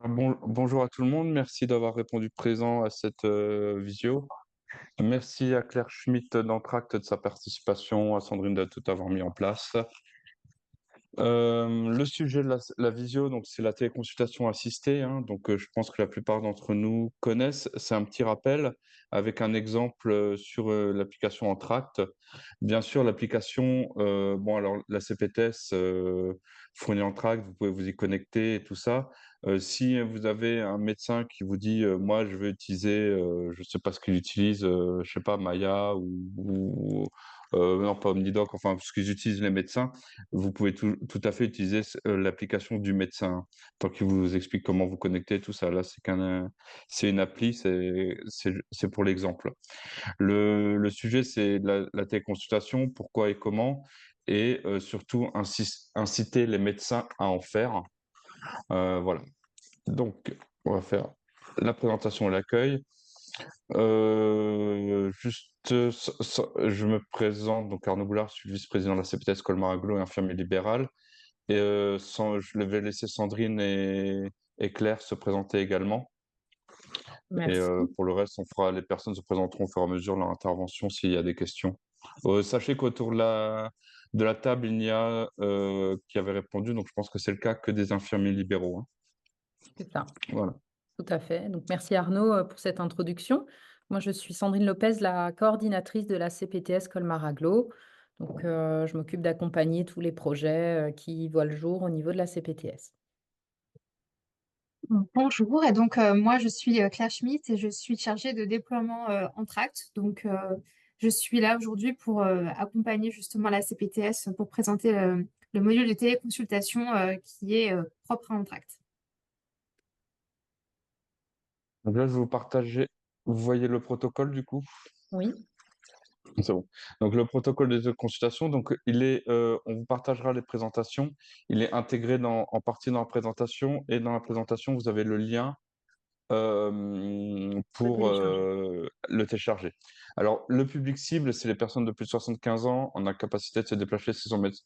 Bonjour à tout le monde, merci d'avoir répondu présent à cette visio. Merci à Claire Schmitt d'Entracte de sa participation, à Sandrine de tout avoir mis en place. Le sujet de la visio, donc c'est la téléconsultation assistée, hein, donc je pense que la plupart d'entre nous connaissent. C'est un petit rappel avec un exemple sur l'application Entracte. Bien sûr, l'application, bon alors la CPTS fournit Entracte, vous pouvez vous y connecter et tout ça. Si vous avez un médecin qui vous dit, moi je veux utiliser, je sais pas ce qu'il utilise, je sais pas Maya non pas Omnidoc, enfin ce qu'ils utilisent les médecins, vous pouvez tout à fait utiliser l'application du médecin, tant qu'il vous explique comment vous connecter, tout ça. Là, c'est une appli, c'est pour l'exemple. Le sujet, c'est la téléconsultation, pourquoi et comment, et surtout inciter les médecins à en faire. Voilà. Donc, on va faire la présentation et l'accueil. Je me présente, donc Arnaud Boulard, je suis vice-président de la CPTS Colmar Aglo et infirmier libéral. Et je vais laisser Sandrine et Claire se présenter également. Et Merci. pour le reste, les personnes se présenteront au fur et à mesure de leur intervention s'il y a des questions. Sachez qu'autour de la table, il n'y a qui avait répondu, donc je pense que c'est le cas, que des infirmiers libéraux, hein. C'est ça, Voilà. tout à fait. Donc, merci Arnaud pour cette introduction. Moi, je suis Sandrine Lopez, la coordinatrice de la CPTS Colmar Aglo. Donc, je m'occupe d'accompagner tous les projets qui voient le jour au niveau de la CPTS. Bonjour, et donc moi je suis Claire Schmitt et je suis chargée de déploiement Entracte. Donc je suis là aujourd'hui pour accompagner justement la CPTS pour présenter le module de téléconsultation qui est propre à Entracte. Donc là, je vais vous partager. Vous voyez le protocole du coup? Oui, C'est bon. Donc le protocole de consultation, donc on vous partagera les présentations. Il est intégré en partie dans la présentation et dans la présentation, vous avez le lien le pour télécharger. le télécharger. Alors, le public cible, c'est les personnes de plus de 75 ans en incapacité de se déplacer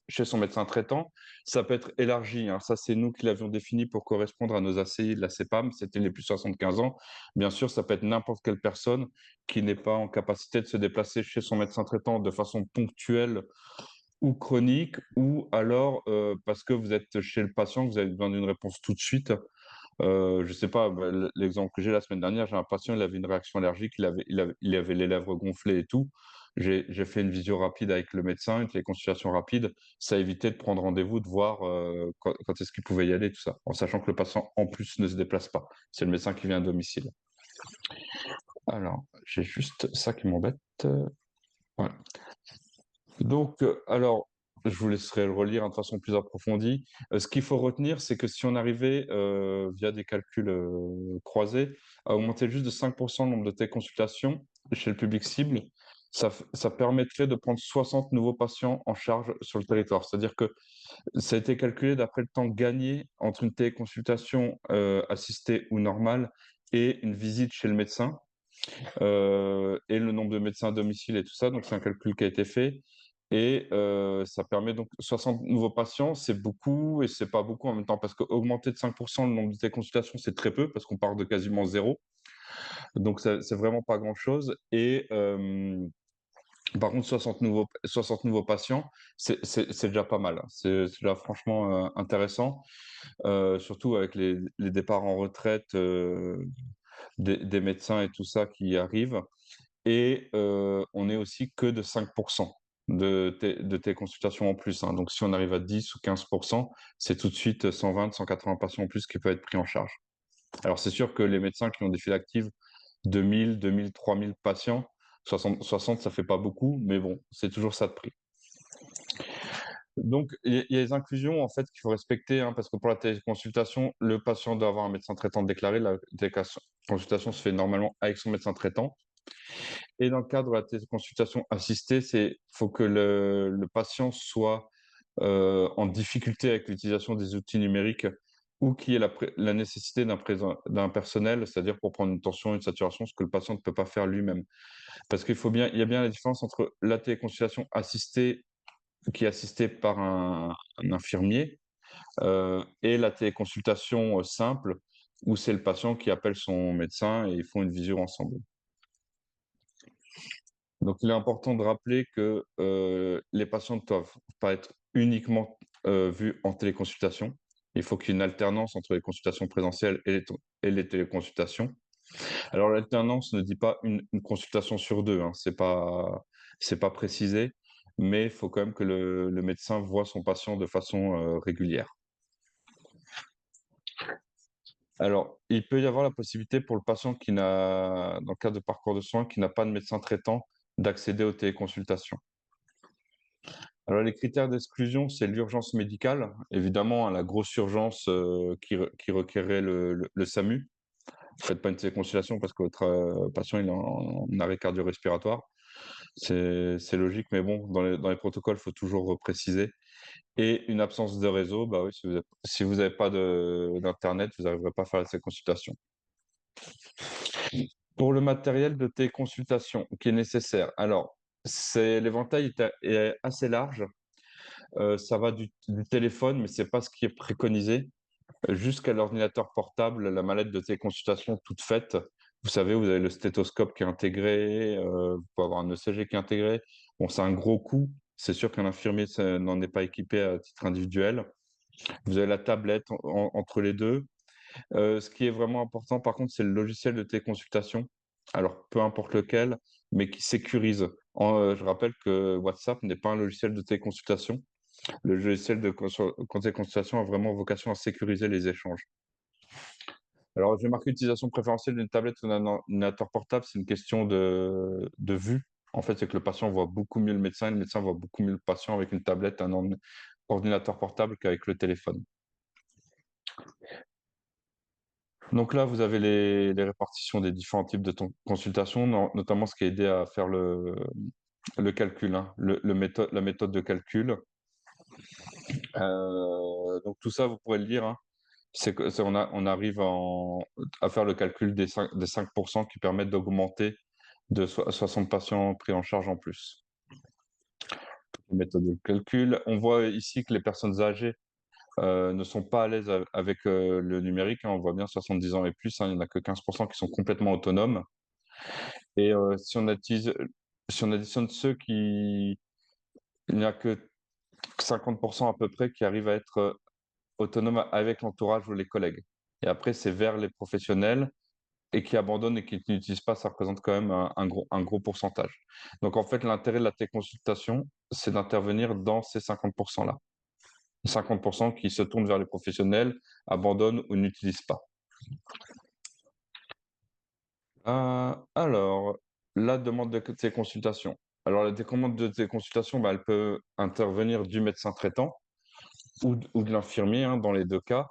chez son médecin traitant. Ça peut être élargi, hein. Ça, c'est nous qui l'avions défini pour correspondre à nos ACI de la CEPAM. C'était les plus de 75 ans. Bien sûr, ça peut être n'importe quelle personne qui n'est pas en capacité de se déplacer chez son médecin traitant de façon ponctuelle ou chronique, ou alors parce que vous êtes chez le patient, que vous avez besoin d'une réponse tout de suite. Je sais pas, bah, l'exemple que j'ai la semaine dernière, j'ai un patient, il avait une réaction allergique, il avait les lèvres gonflées et tout. J'ai fait une visio rapide avec le médecin, une téléconsultation rapide. Ça a évité de prendre rendez-vous, de voir quand est-ce qu'il pouvait y aller, tout ça, en sachant que le patient, en plus, ne se déplace pas. C'est le médecin qui vient à domicile. Alors, j'ai juste ça qui m'embête. Voilà. Donc, alors, je vous laisserai le relire, hein, de façon plus approfondie. Ce qu'il faut retenir, c'est que si on arrivait, via des calculs croisés, à augmenter juste de 5% le nombre de téléconsultations chez le public cible, ça permettrait de prendre 60 nouveaux patients en charge sur le territoire. C'est-à-dire que ça a été calculé d'après le temps gagné entre une téléconsultation assistée ou normale et une visite chez le médecin, et le nombre de médecins à domicile et tout ça. Donc, c'est un calcul qui a été fait. Et ça permet donc 60 nouveaux patients, c'est beaucoup et c'est pas beaucoup en même temps, parce qu'augmenter de 5% le nombre de téléconsultations, c'est très peu, parce qu'on part de quasiment zéro. Donc, c'est vraiment pas grand-chose. Et par contre, 60 nouveaux patients, c'est déjà pas mal, hein. C'est déjà franchement intéressant, surtout avec les départs en retraite des médecins et tout ça qui arrivent. Et on est aussi que de 5% de tes consultations en plus, hein. Donc si on arrive à 10 ou 15%, c'est tout de suite 120, 180 patients en plus qui peuvent être pris en charge. Alors c'est sûr que les médecins qui ont des files actives de 1000, 2000, 3000 patients, 60, ça fait pas beaucoup, mais bon, c'est toujours ça de prix. Donc il y a les inclusions en fait qu'il faut respecter, hein, parce que pour la téléconsultation, le patient doit avoir un médecin traitant déclaré. La téléconsultation se fait normalement avec son médecin traitant. Et dans le cadre de la téléconsultation assistée, faut que le patient soit en difficulté avec l'utilisation des outils numériques, ou qu'il y ait la nécessité d'un personnel, c'est-à-dire pour prendre une tension, une saturation, ce que le patient ne peut pas faire lui-même. Parce il y a bien la différence entre la téléconsultation assistée, qui est assistée par un infirmier, et la téléconsultation simple, ou c'est le patient qui appelle son médecin et ils font une visio ensemble. Donc, il est important de rappeler que les patients ne doivent pas être uniquement vus en téléconsultation. Il faut qu'il y ait une alternance entre les consultations présentielles et les téléconsultations. Alors, l'alternance ne dit pas une consultation sur deux, hein, c'est pas précisé, mais il faut quand même que le médecin voit son patient de façon régulière. Alors, il peut y avoir la possibilité pour le patient dans le cadre de parcours de soins, qui n'a pas de médecin traitant, d'accéder aux téléconsultations. Alors, les critères d'exclusion, c'est l'urgence médicale, évidemment, hein, la grosse urgence qui requérait le SAMU. Faites pas une téléconsultation parce que votre patient il est en arrêt cardio-respiratoire. C'est logique, mais bon, dans les protocoles, il faut toujours préciser. Et une absence de réseau, bah oui, si vous avez pas d'internet, vous n'arriverez pas à faire ces consultations. Pour le matériel de téléconsultation qui est nécessaire, alors, l'éventail est assez large. Ça va du téléphone, mais c'est pas ce qui est préconisé, jusqu'à l'ordinateur portable, la mallette de téléconsultation toute faite. Vous savez, vous avez le stéthoscope qui est intégré, vous pouvez avoir un ECG qui est intégré. Bon, c'est un gros coût. C'est sûr qu'un infirmier n'en est pas équipé à titre individuel. Vous avez la tablette entre les deux. Ce qui est vraiment important, par contre, c'est le logiciel de téléconsultation. Alors, peu importe lequel, mais qui sécurise. Je rappelle que WhatsApp n'est pas un logiciel de téléconsultation. Le logiciel de téléconsultation a vraiment vocation à sécuriser les échanges. Alors, j'ai marqué utilisation préférentielle d'une tablette ou d'un ordinateur portable, c'est une question de vue. En fait, c'est que le patient voit beaucoup mieux le médecin et le médecin voit beaucoup mieux le patient avec une tablette, un ordinateur portable qu'avec le téléphone. Donc là, vous avez les répartitions des différents types de consultations, notamment ce qui a aidé à faire le calcul, hein, la méthode de calcul. Donc tout ça, vous pourrez le lire, hein. On arrive à faire le calcul des 5% qui permettent d'augmenter de 60 patients pris en charge en plus. Méthode de calcul. On voit ici que les personnes âgées ne sont pas à l'aise avec le numérique, hein. On voit bien 70 ans et plus, hein, il n'y en a que 15% qui sont complètement autonomes. Et si on additionne ceux il n'y a que 50% à peu près qui arrivent à être autonomes avec l'entourage ou les collègues. Et après, c'est vers les professionnels et qui abandonnent et qui n'utilisent pas, ça représente quand même un gros pourcentage. Donc en fait, l'intérêt de la téléconsultation, c'est d'intervenir dans ces 50%-là. 50% qui se tournent vers les professionnels, abandonnent ou n'utilisent pas. Alors, la demande de téléconsultation. Alors, la demande de téléconsultation, elle peut intervenir du médecin traitant ou de l'infirmier, hein, dans les deux cas.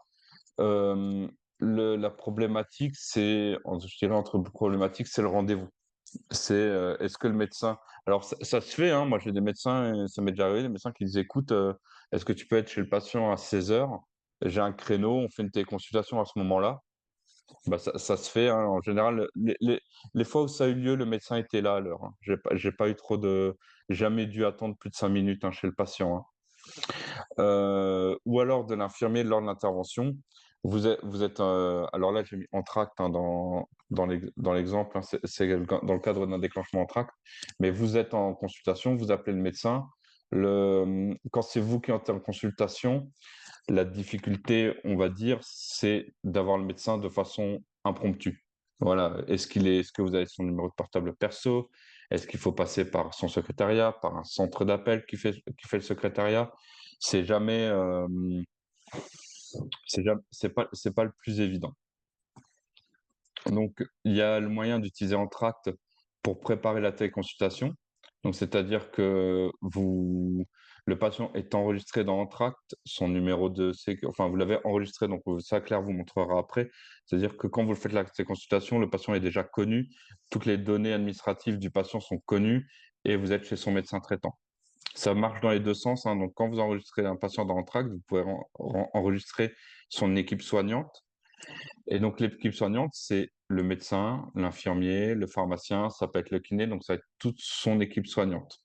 La problématique, je dirais entre problématiques, c'est le rendez-vous. Est-ce que le médecin... Alors, ça se fait, hein, moi j'ai des médecins, ça m'est déjà arrivé, des médecins qui disent, écoute, est-ce que tu peux être chez le patient à 16 heures? J'ai un créneau, on fait une téléconsultation à ce moment-là. Bah, ça se fait, hein. En général, les fois où ça a eu lieu, le médecin était là à l'heure, hein. J'ai pas eu jamais dû attendre plus de 5 minutes, hein, chez le patient, hein. Ou alors de l'infirmier lors de l'intervention. Alors là, j'ai mis entracte, hein, dans l'exemple, hein, c'est dans le cadre d'un déclenchement entracte, mais vous êtes en consultation, vous appelez le médecin. Quand c'est vous qui êtes en consultation, la difficulté, on va dire, c'est d'avoir le médecin de façon impromptue. Voilà. Est-ce que vous avez son numéro de portable perso? Est-ce qu'il faut passer par son secrétariat, par un centre d'appel qui fait le secrétariat? C'est jamais, c'est pas le plus évident. Donc, il y a le moyen d'utiliser Entracte pour préparer la téléconsultation. Donc, c'est-à-dire que le patient est enregistré dans Entracte, son numéro de enfin, vous l'avez enregistré, donc ça, Claire vous montrera après. C'est-à-dire que quand vous faites la téléconsultation, le patient est déjà connu, toutes les données administratives du patient sont connues et vous êtes chez son médecin traitant. Ça marche dans les deux sens, hein. Donc, quand vous enregistrez un patient dans Entracte, vous pouvez enregistrer son équipe soignante. Et donc, l'équipe soignante, c'est le médecin, l'infirmier, le pharmacien, ça peut être le kiné, donc ça va être toute son équipe soignante.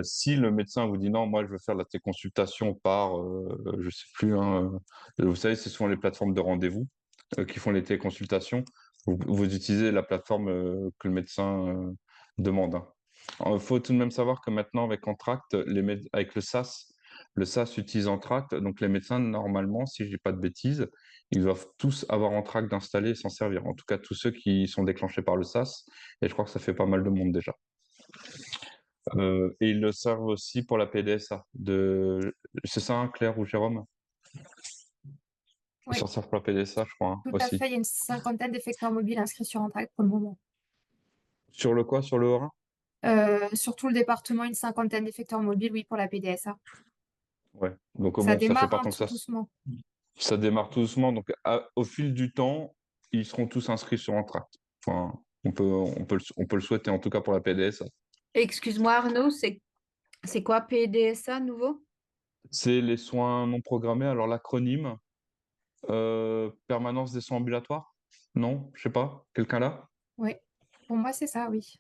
Si le médecin vous dit: «Non, moi je veux faire la téléconsultation par», je sais plus, hein, vous savez, c'est souvent les plateformes de rendez-vous, qui font les téléconsultations. Vous utilisez la plateforme, que le médecin, demande, hein. Faut tout de même savoir que maintenant avec Entracte, avec le sas utilise Entracte, donc les médecins normalement, si je dis pas de bêtises, ils doivent tous avoir Entracte installé et s'en servir. En tout cas, tous ceux qui sont déclenchés par le sas, et je crois que ça fait pas mal de monde déjà. Et ils le servent aussi pour la PDSA c'est ça, hein, Claire ou Jérôme? Ils Oui, s'en servent pour la PDSA, je crois, hein, tout à aussi. fait. Il y a une cinquantaine d'effecteurs mobiles inscrits sur Entract pour le moment. Sur le quoi? Sur le Haut-Rhin? Sur tout le département, une cinquantaine d'effecteurs mobiles, oui, pour la PDSA. Ouais, donc Ça bon, ça fait démarre pas hein, tant que tout ça. doucement. Ça démarre tout doucement, donc au fil du temps, ils seront tous inscrits sur Entracte. Enfin, on peut le souhaiter, en tout cas pour la PDSA. Excuse-moi Arnaud, c'est quoi PDSA nouveau? C'est les soins non programmés, alors l'acronyme, permanence des soins ambulatoires? Non? Je sais pas, quelqu'un là? Oui, pour moi, c'est ça, oui.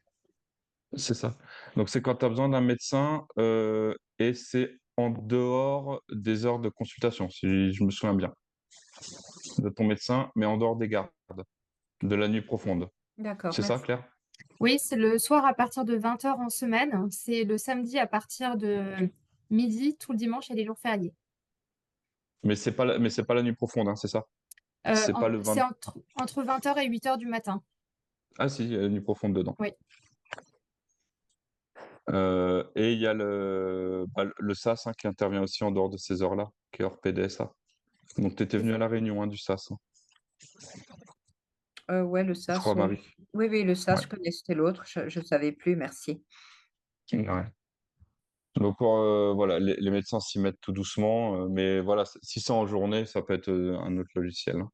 C'est ça. Donc c'est quand tu as besoin d'un médecin, et c'est en dehors des heures de consultation, si je me souviens bien, de ton médecin, mais en dehors des gardes, de la nuit profonde. D'accord, C'est ça, merci. Claire? Oui, c'est le soir à partir de 20h en semaine. C'est le samedi à partir de midi, tout le dimanche et les jours fériés. Mais c'est pas la nuit profonde, hein, c'est ça? C'est pas le C'est 20. entre 20h et 8h du matin. Ah si, il y a la nuit profonde dedans. Oui. Et il y a le sas, hein, qui intervient aussi en dehors de ces heures-là, qui est hors PDSA. Donc tu étais C'est venue à ça. la réunion, hein, du sas, hein, Ouais, le je crois, SAS. Marie? Oui, oui, le SAS, Ouais. je connaissais l'autre, je ne savais plus, merci. Ouais. Donc voilà, les médecins s'y mettent tout doucement, mais voilà, si c'est en journée, ça peut être, un autre logiciel, hein.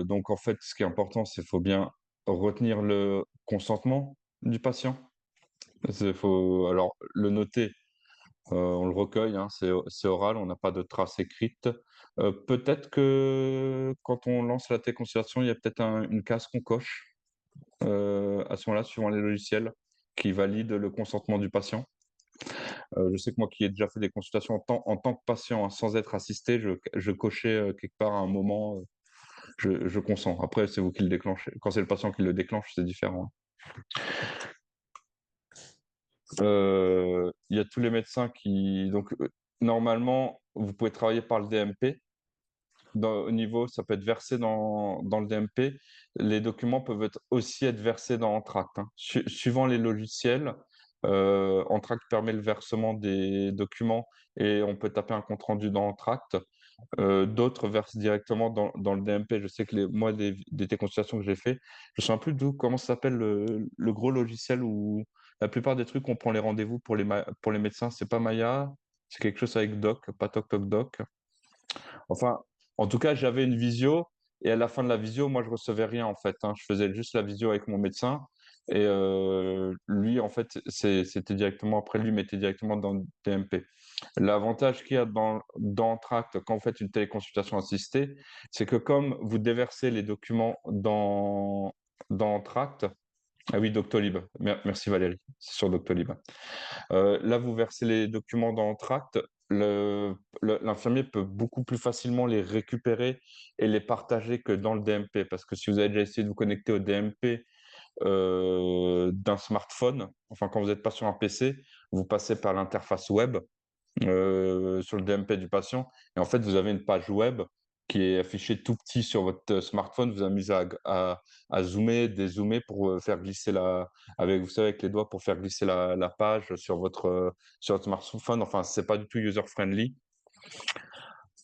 Donc en fait, ce qui est important, c'est faut bien retenir le consentement du patient. Faut alors le noter, on le recueille, hein, c'est oral, on n'a pas de trace écrite. Peut-être que quand on lance la téléconsultation, il y a peut-être une case qu'on coche, à ce moment-là, suivant les logiciels, qui valide le consentement du patient. Je sais que moi qui ai déjà fait des consultations en tant que patient, hein, sans être assisté, je cochais, quelque part à un moment, je consens. Après, c'est vous qui le déclenchez. Quand c'est le patient qui le déclenche, c'est différent, hein. Il y a tous les médecins qui donc, normalement, vous pouvez travailler par le DMP. Au niveau, ça peut être versé dans le DMP. Les documents peuvent aussi être versés dans Entracte, hein. Suivant les logiciels, Entracte permet le versement des documents et on peut taper un compte rendu dans Entracte. D'autres versent directement dans le DMP. Je sais que moi, des téléconsultations que j'ai fait, je me souviens plus comment ça s'appelle le gros logiciel où la plupart des trucs, on prend les rendez-vous pour les médecins. C'est pas Maya, c'est quelque chose avec Doc, pas Toc Toc Doc. Enfin, en tout cas, j'avais une visio et à la fin de la visio, moi, je recevais rien en fait, hein. Je faisais juste la visio avec mon médecin et lui, en fait, c'était directement après, lui mettait directement dans le DMP. L'avantage qu'il y a dans Entracte quand vous faites une téléconsultation assistée, c'est que comme vous déversez les documents dans Entracte, ah oui, Doctolib, merci Valérie, c'est sur Doctolib. Là, vous versez les documents dans Entracte, l'infirmier peut beaucoup plus facilement les récupérer et les partager que dans le DMP. Parce que si vous avez déjà essayé de vous connecter au DMP d'un smartphone, enfin quand vous n'êtes pas sur un PC, vous passez par l'interface web sur le DMP du patient. Et en fait, vous avez une page web qui est affichée tout petit sur votre smartphone. Vous amusez à zoomer, dézoomer pour faire glisser vous savez, avec les doigts pour faire glisser la page sur votre smartphone. Enfin, c'est pas du tout user-friendly.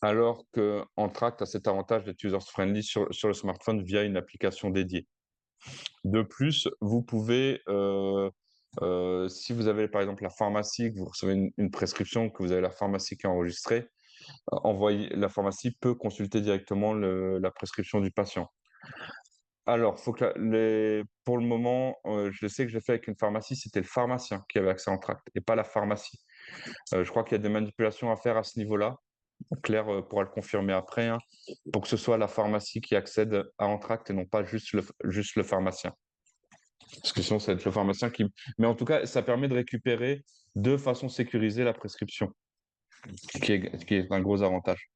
Alors que Entracte a cet avantage d'être user-friendly sur le smartphone via une application dédiée. De plus, vous pouvez, si vous avez par exemple la pharmacie, que vous recevez une prescription, que vous avez la pharmacie qui est enregistrée, la pharmacie peut consulter directement la prescription du patient. Alors, faut que pour le moment, je sais que j'ai fait avec une pharmacie, c'était le pharmacien qui avait accès à Entracte et pas la pharmacie. Je crois qu'il y a des manipulations à faire à ce niveau-là. Claire pourra le confirmer après, hein, pour que ce soit la pharmacie qui accède à Entracte et non pas juste le pharmacien. Parce que sinon, ça va être le pharmacien qui... Mais en tout cas, ça permet de récupérer de façon sécurisée la prescription, qui est un gros avantage.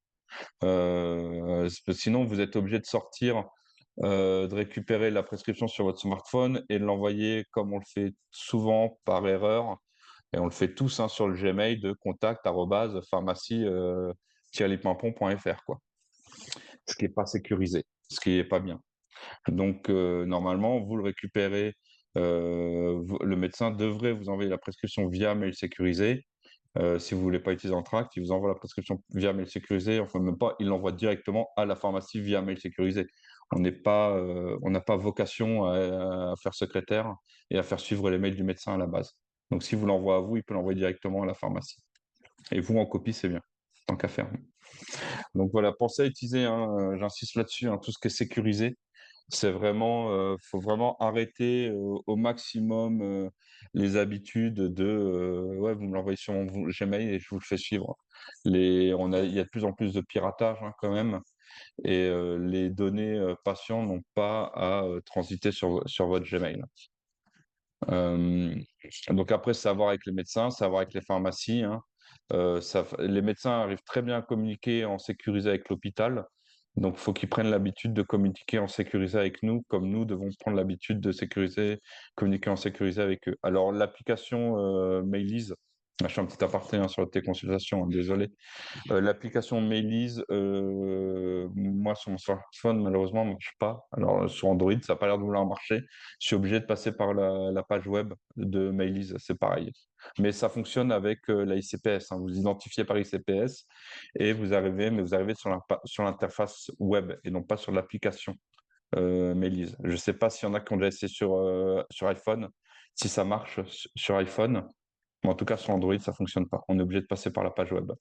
Sinon, vous êtes obligé de sortir, de récupérer la prescription sur votre smartphone et de l'envoyer, comme on le fait souvent par erreur, et on le fait tous, hein, sur le Gmail de contact@pharmacie-lipimpon.fr, quoi. Ce qui n'est pas sécurisé, ce qui n'est pas bien. Donc, normalement, vous le récupérez, le médecin devrait vous envoyer la prescription via mail sécurisé. Si vous voulez pas utiliser Entracte, il vous envoie la prescription via mail sécurisé. Enfin, même pas, il l'envoie directement à la pharmacie via mail sécurisé. On n'a pas vocation à faire secrétaire et à faire suivre les mails du médecin à la base. Donc, si vous l'envoie à vous, il peut l'envoyer directement à la pharmacie. Et vous, en copie, c'est bien, tant qu'à faire. Donc voilà, pensez à utiliser, hein, j'insiste là-dessus, hein, tout ce qui est sécurisé. C'est vraiment, faut vraiment arrêter au maximum les habitudes de, ouais, vous me l'envoyez sur mon Gmail et je vous le fais suivre. Il y a de plus en plus de piratage, hein, quand même, et les données patients n'ont pas à transiter sur votre Gmail. Donc après, c'est à voir avec les médecins, c'est à voir avec les pharmacies, hein. Les médecins arrivent très bien à communiquer en sécurisé avec l'hôpital. Donc, il faut qu'ils prennent l'habitude de communiquer en sécurisé avec nous, comme nous devons prendre l'habitude de communiquer en sécurisé avec eux. Alors, l'application Mailize, je fais un petit aparté, hein, sur tes consultations, hein, désolé. L'application Mailize, moi sur mon smartphone, malheureusement, ne marche pas. Alors sur Android, ça n'a pas l'air de vouloir marcher. Je suis obligé de passer par la page web de Mailize, c'est pareil. Mais ça fonctionne avec la ICPS, hein. Vous identifiez par ICPS et vous arrivez sur l'interface web et non pas sur l'application Mailize. Je ne sais pas s'il y en a qui ont déjà essayé sur iPhone, si ça marche sur iPhone. Mais en tout cas, sur Android, ça ne fonctionne pas. On est obligé de passer par la page web Non,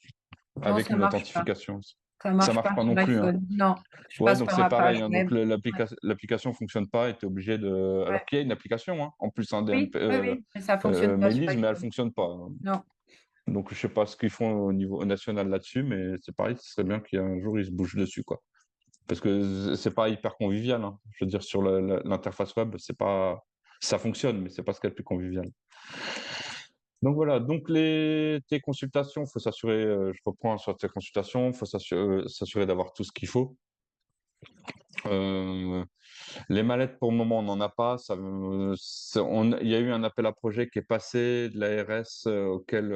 avec ça une marche pas. authentification. Ça Ça marche marche pas pas sur non plus, hein. l'iPhone. Non, je Ouais, passe donc par c'est la pareil, page hein. web. Donc Ouais. l'application fonctionne pas et tu es obligé de. Alors Ouais. qu'il y a une application, hein, en plus, hein, Oui, oui, oui, mais ça fonctionne pas sur Mailise, mais elle iPhone. fonctionne pas. Non. Donc je sais pas ce qu'ils font au niveau national là-dessus, mais c'est pareil, ce serait bien qu'un jour ils se bougent dessus, quoi. Parce que c'est pas hyper convivial, hein. Je veux dire, sur l'interface web, c'est pas. Ça fonctionne, mais c'est pas ce qu'il y a de plus convivial. Donc voilà, donc tes consultations, il faut s'assurer, je reprends sur tes consultations, il faut s'assurer d'avoir tout ce qu'il faut. Euh, les mallettes, pour le moment, on n'en a pas. Il y a eu un appel à projet qui est passé de l'ARS auquel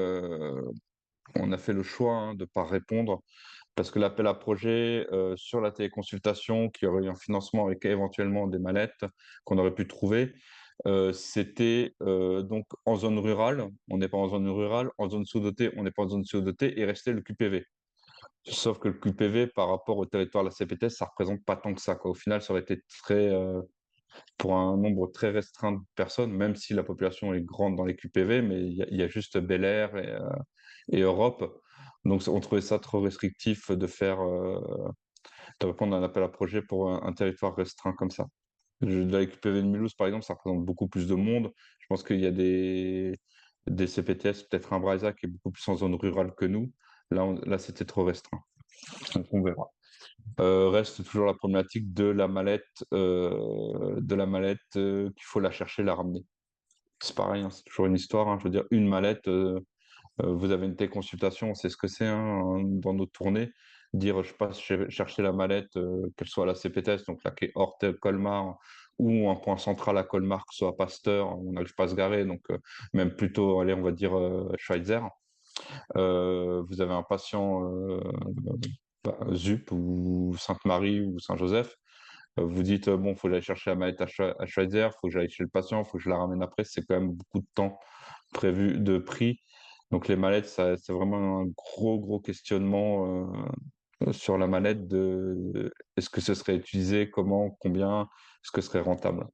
on a fait le choix, hein, de ne pas répondre parce que l'appel à projet sur la téléconsultation, qui aurait eu un financement avec éventuellement des mallettes qu'on aurait pu trouver, c'était donc en zone rurale. On n'est pas en zone rurale. En zone sous-dotée, on n'est pas en zone sous-dotée et restait le QPV. Sauf que le QPV, par rapport au territoire de la CPTS, ça représente pas tant que ça, quoi. Au final, ça aurait été pour un nombre très restreint de personnes, même si la population est grande dans les QPV, mais il y a juste Bel Air et Europe. Donc, on trouvait ça trop restrictif de répondre à un appel à projet pour un territoire restreint comme ça. La QPV de Mulhouse, par exemple, ça représente beaucoup plus de monde. Je pense qu'il y a des CPTS, peut-être un Braza qui est beaucoup plus en zone rurale que nous. Là, c'était trop restreint. Donc, on verra. Reste toujours la problématique de la mallette, qu'il faut la chercher, la ramener. C'est pareil, hein, c'est toujours une histoire, hein. Je veux dire, une mallette, vous avez une téléconsultation, on sait ce que c'est, hein, dans nos tournées. Dire, je passe chercher la mallette, qu'elle soit à la CPTS, donc la quai Hortel, Colmar, ou un point central à Colmar, que ce soit à Pasteur, on n'arrive pas à se garer, donc même plutôt, allez, on va dire Schweitzer. Vous avez un patient ZUP ou Sainte-Marie ou Saint-Joseph, vous dites, bon, il faut que j'aille chercher la mallette à Schweitzer, il faut que j'aille chez le patient, il faut que je la ramène après, c'est quand même beaucoup de temps prévu de prix. Donc les mallettes, c'est vraiment un gros questionnement sur la mallette de est-ce que ce serait utilisé, comment, combien, est-ce que ce serait rentable.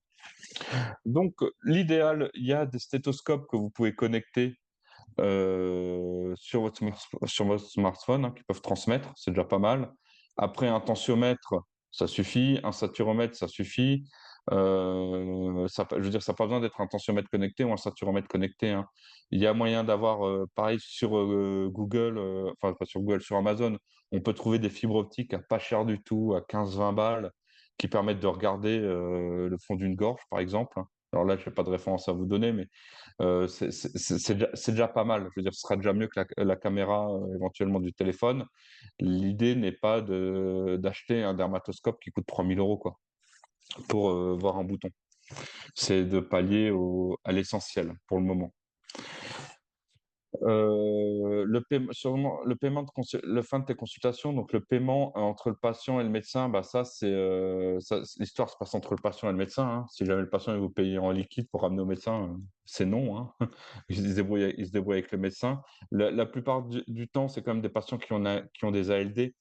Donc l'idéal, il y a des stéthoscopes que vous pouvez connecter sur votre smartphone, hein, qui peuvent transmettre, c'est déjà pas mal. Après, un tensiomètre, ça suffit. Un saturomètre, ça suffit. Je veux dire, ça n'a pas besoin d'être un tensiomètre connecté ou un saturomètre connecté, hein. Il y a moyen d'avoir, pareil, sur Google, enfin pas sur Google, sur Amazon, on peut trouver des fibres optiques à pas cher du tout, à 15-20 balles, qui permettent de regarder le fond d'une gorge, par exemple. Alors là, je n'ai pas de référence à vous donner, mais c'est déjà pas mal. Je veux dire, ce sera déjà mieux que la caméra, éventuellement du téléphone. L'idée n'est pas d'acheter un dermatoscope qui coûte 3 000 €, quoi, pour, voir un bouton. C'est de pallier à l'essentiel, pour le moment. Le paiement le fin de tes consultations, donc le paiement entre le patient et le médecin, bah, ça c'est, l'histoire se passe entre le patient et le médecin, hein. Si jamais le patient il vous paye en liquide pour ramener au médecin, c'est non, hein. Il se débrouille avec le médecin. La plupart du temps, c'est quand même des patients qui ont des ALD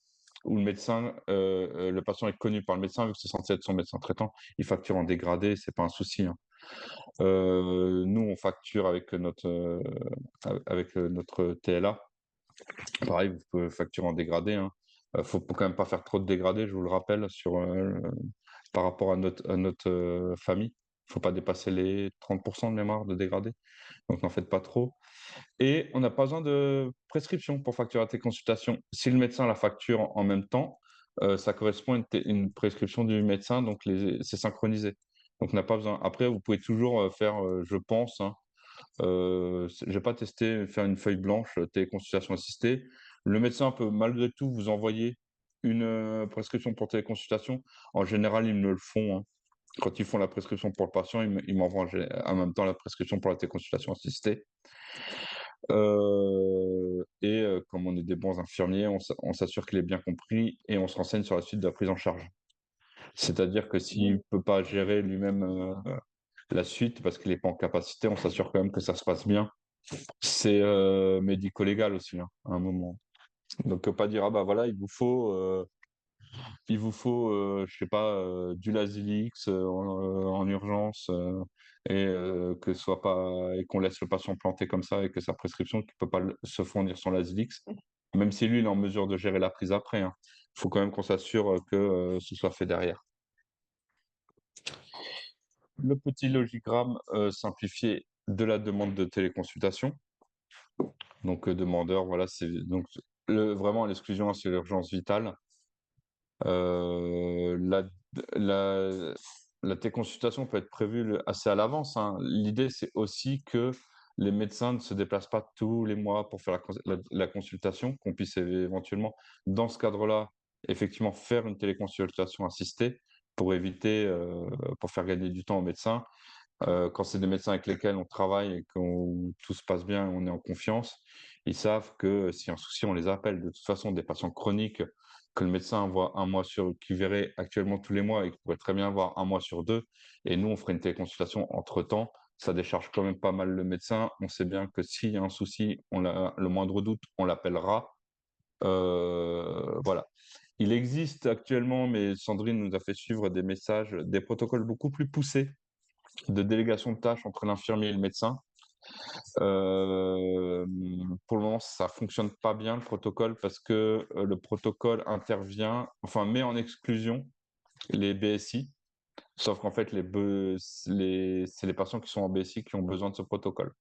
où le patient est connu par le médecin, vu que c'est censé être son médecin traitant, il facture en dégradé, c'est pas un souci, hein. Nous, on facture avec notre TLA. Pareil, vous pouvez facturer en dégradé, hein. Faut quand même pas faire trop de dégradé, je vous le rappelle, par rapport à notre famille. Faut pas dépasser les 30 de mémoire de dégradé, donc n'en faites pas trop. Et on n'a pas besoin de prescription pour facturer tes consultations. Si le médecin la facture en même temps, ça correspond à une prescription du médecin, donc c'est synchronisé. Donc on n'a pas besoin. Après, vous pouvez toujours faire, je pense, hein, j'ai pas testé, faire une feuille blanche, téléconsultation assistée. Le médecin peut malgré tout vous envoyer une, prescription pour téléconsultation. En général, ils me le font, hein. Quand ils font la prescription pour le patient, ils m'envoient en même temps la prescription pour la téléconsultation assistée. Comme on est des bons infirmiers, on s'assure qu'il est bien compris et on se renseigne sur la suite de la prise en charge. C'est-à-dire que s'il peut pas gérer lui-même, la suite parce qu'il est pas en capacité, on s'assure quand même que ça se passe bien. C'est, médico-légal aussi, hein, à un moment. Donc, pas dire: «Ah bah voilà, il vous faut, je sais pas, du Lasix, en urgence, que ce soit pas et qu'on laisse le patient planté comme ça et que sa prescription qu'il peut pas se fournir son Lasix». Même si lui, il est en mesure de gérer la prise après, hein. Il faut quand même qu'on s'assure, que, ce soit fait derrière. Le petit logigramme, simplifié de la demande de téléconsultation. Donc, demandeur, voilà, c'est donc vraiment l'exclusion, c'est l'urgence vitale. La la la téléconsultation peut être prévue assez à l'avance, hein. L'idée, c'est aussi que les médecins ne se déplacent pas tous les mois pour faire la consultation, qu'on puisse éventuellement, dans ce cadre-là, effectivement faire une téléconsultation assistée pour éviter, pour faire gagner du temps aux médecins. Quand c'est des médecins avec lesquels on travaille et où tout se passe bien, on est en confiance, ils savent que s'il y a un souci, on les appelle. De toute façon, des patients chroniques que le médecin voit qui verrait actuellement tous les mois et qui pourrait très bien voir 1 mois sur 2 et nous, on ferait une téléconsultation entre-temps. Ça décharge quand même pas mal le médecin. On sait bien que s'il y a un souci, le moindre doute, on l'appellera. Voilà. Il existe actuellement, mais Sandrine nous a fait suivre des messages, des protocoles beaucoup plus poussés de délégation de tâches entre l'infirmier et le médecin. Pour le moment, ça fonctionne pas bien le protocole parce que, le protocole met en exclusion les BSI. Sauf qu'en fait, c'est les patients qui sont en BSI qui ont besoin de ce protocole.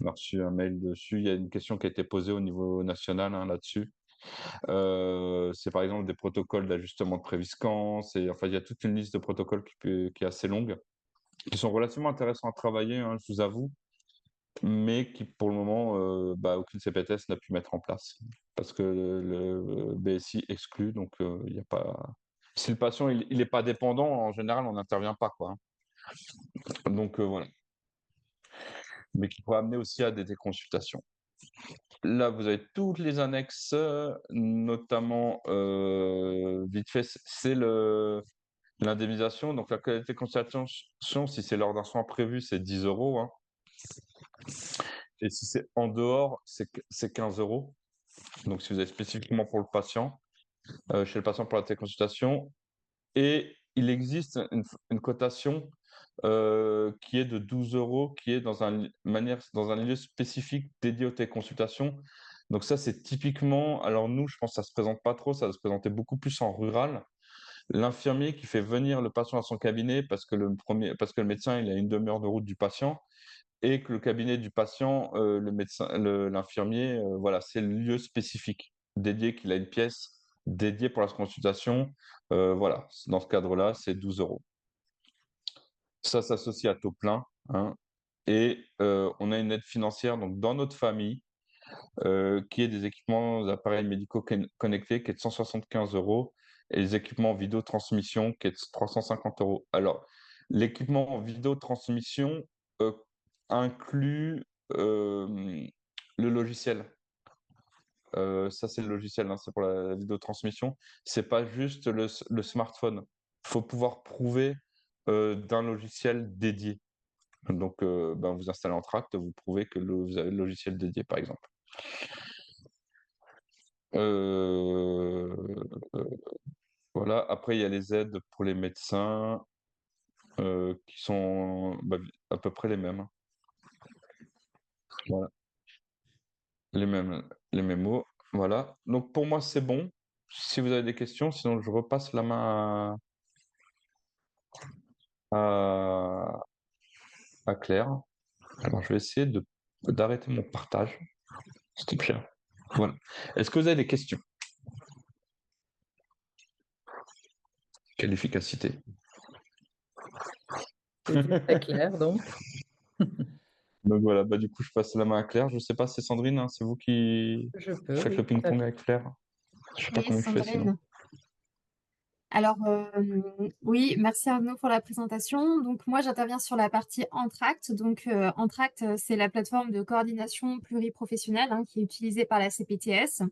On a reçu un mail dessus. Il y a une question qui a été posée au niveau national, hein, là-dessus. C'est par exemple des protocoles d'ajustement de préviscence et enfin, il y a toute une liste de protocoles qui est assez longue, qui sont relativement intéressants à travailler, hein, je vous avoue, mais qui pour le moment, aucune CPTS n'a pu mettre en place. Parce que le BSI exclut, donc il y a pas si le patient il est pas dépendant, en général, on n'intervient pas, quoi, hein. Donc voilà. Mais qui pourrait amener aussi à des déconsultations. Là, vous avez toutes les annexes, notamment, vite fait, c'est l'indemnisation. Donc la qualité consultation, si c'est lors d'un soin prévu, c'est 10 €, hein. Et si c'est en dehors, c'est 15 €. Donc si vous êtes spécifiquement pour le patient, chez le patient pour la téléconsultation. Et il existe une cotation, qui est de 12 €, qui est dans un lieu spécifique dédié aux téléconsultations. Donc ça, c'est typiquement alors nous, je pense que ça se présente pas trop, ça va se présenter beaucoup plus en rural. L'infirmier qui fait venir le patient à son cabinet parce que le médecin, il est à 1/2 heure de route du patient et que le cabinet du patient, l'infirmier, voilà, c'est le lieu spécifique dédié, qu'il a une pièce dédiée pour la consultation. Voilà, dans ce cadre-là, c'est 12 €. Ça s'associe à taux plein, hein, et on a une aide financière donc dans notre famille, qui est des équipements d'appareils médicaux connectés qui est de 175 € et les équipements vidéo-transmission qui est de 350 €. Alors, l'équipement vidéo-transmission, heu, inclut, le logiciel. Ça, c'est le logiciel, hein, c'est pour la vidéotransmission. C'est pas juste le smartphone. Faut pouvoir prouver, d'un logiciel dédié. Donc, ben, vous installez Entracte, vous prouvez que vous avez le logiciel dédié, par exemple. Heu, voilà, après il y a les aides pour les médecins, qui sont, bah, à peu près les mêmes, hein. Voilà, les mêmes mots, voilà. Donc pour moi, c'est bon. Si vous avez des questions, sinon je repasse la main à Claire. Alors je vais essayer d'arrêter mon partage, s'il te plaît. Voilà. Est-ce que vous avez des questions? Quelle efficacité. C'est tout à clair, donc. Donc voilà, bah, du coup, je passe la main à Claire. Je sais pas, c'est Sandrine, hein, c'est vous qui Je peux, faites oui, le tout à ping-pong fait. avec Claire? Je sais pas Oui, comment il fait sinon. Sandrine. Alors, oui, merci Arnaud pour la présentation. Donc, moi, j'interviens sur la partie Entracte. Donc, Entracte, c'est la plateforme de coordination pluriprofessionnelle hein, qui est utilisée par la CPTS.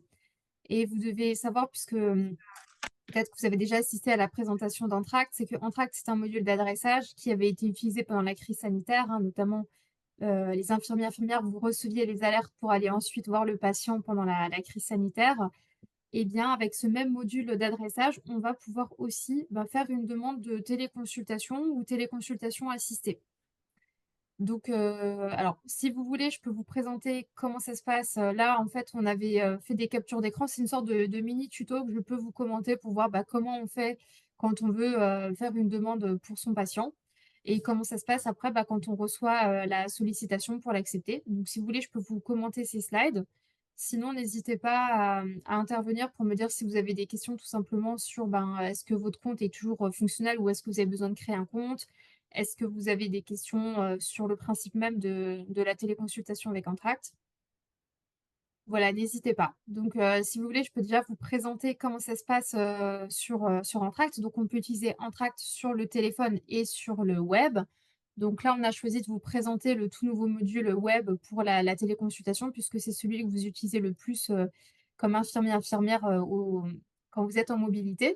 Et vous devez savoir, puisque peut-être que vous avez déjà assisté à la présentation d'Entracte, c'est que Entracte, c'est un module d'adressage qui avait été utilisé pendant la crise sanitaire, hein, notamment les infirmières, vous receviez les alertes pour aller ensuite voir le patient pendant la crise sanitaire. Eh bien, avec ce même module d'adressage, on va pouvoir aussi faire une demande de téléconsultation ou téléconsultation assistée. Donc, alors, si vous voulez, je peux vous présenter comment ça se passe. Là, en fait, on avait fait des captures d'écran. C'est une sorte de mini tuto que je peux vous commenter pour voir comment on fait quand on veut faire une demande pour son patient et comment ça se passe après quand on reçoit la sollicitation pour l'accepter. Donc, si vous voulez, je peux vous commenter ces slides. Sinon, n'hésitez pas à intervenir pour me dire si vous avez des questions tout simplement sur est-ce que votre compte est toujours fonctionnel ou est-ce que vous avez besoin de créer un compte? Est-ce que vous avez des questions sur le principe même de la téléconsultation avec Entracte? Voilà, n'hésitez pas. Donc, si vous voulez, je peux déjà vous présenter comment ça se passe sur Entracte. Donc, on peut utiliser Entracte sur le téléphone et sur le web. Donc là, on a choisi de vous présenter le tout nouveau module web pour la téléconsultation, puisque c'est celui que vous utilisez le plus comme infirmière quand vous êtes en mobilité.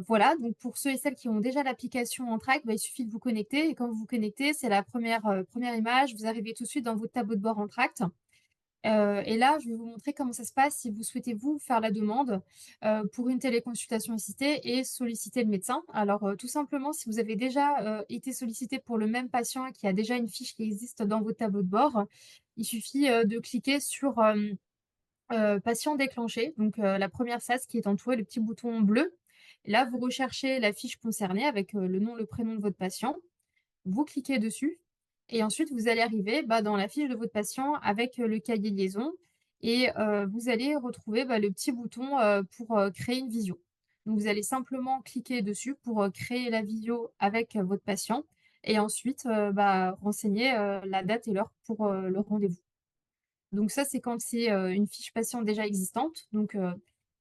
Voilà, donc pour ceux et celles qui ont déjà l'application Entracte, il suffit de vous connecter et quand vous vous connectez, c'est la première image. Vous arrivez tout de suite dans votre tableau de bord Entracte. Et là, je vais vous montrer comment ça se passe si vous souhaitez, vous, faire la demande, pour une téléconsultation assistée et solliciter le médecin. Alors, tout simplement, si vous avez déjà, été sollicité pour le même patient et qu'il y a déjà une fiche qui existe dans votre tableau de bord, il suffit, de cliquer sur, patient déclenché, donc la première SAS qui est entourée, le petit bouton bleu. Là, vous recherchez la fiche concernée avec, le nom, le prénom de votre patient. Vous cliquez dessus et ensuite vous allez arriver, dans la fiche de votre patient avec, le cahier de liaison et vous allez retrouver, le petit bouton, pour, créer une visio. Donc vous allez simplement cliquer dessus pour, créer la visio avec, votre patient et ensuite, renseigner, la date et l'heure pour, le rendez-vous. Donc ça, c'est quand c'est, une fiche patient déjà existante. Donc,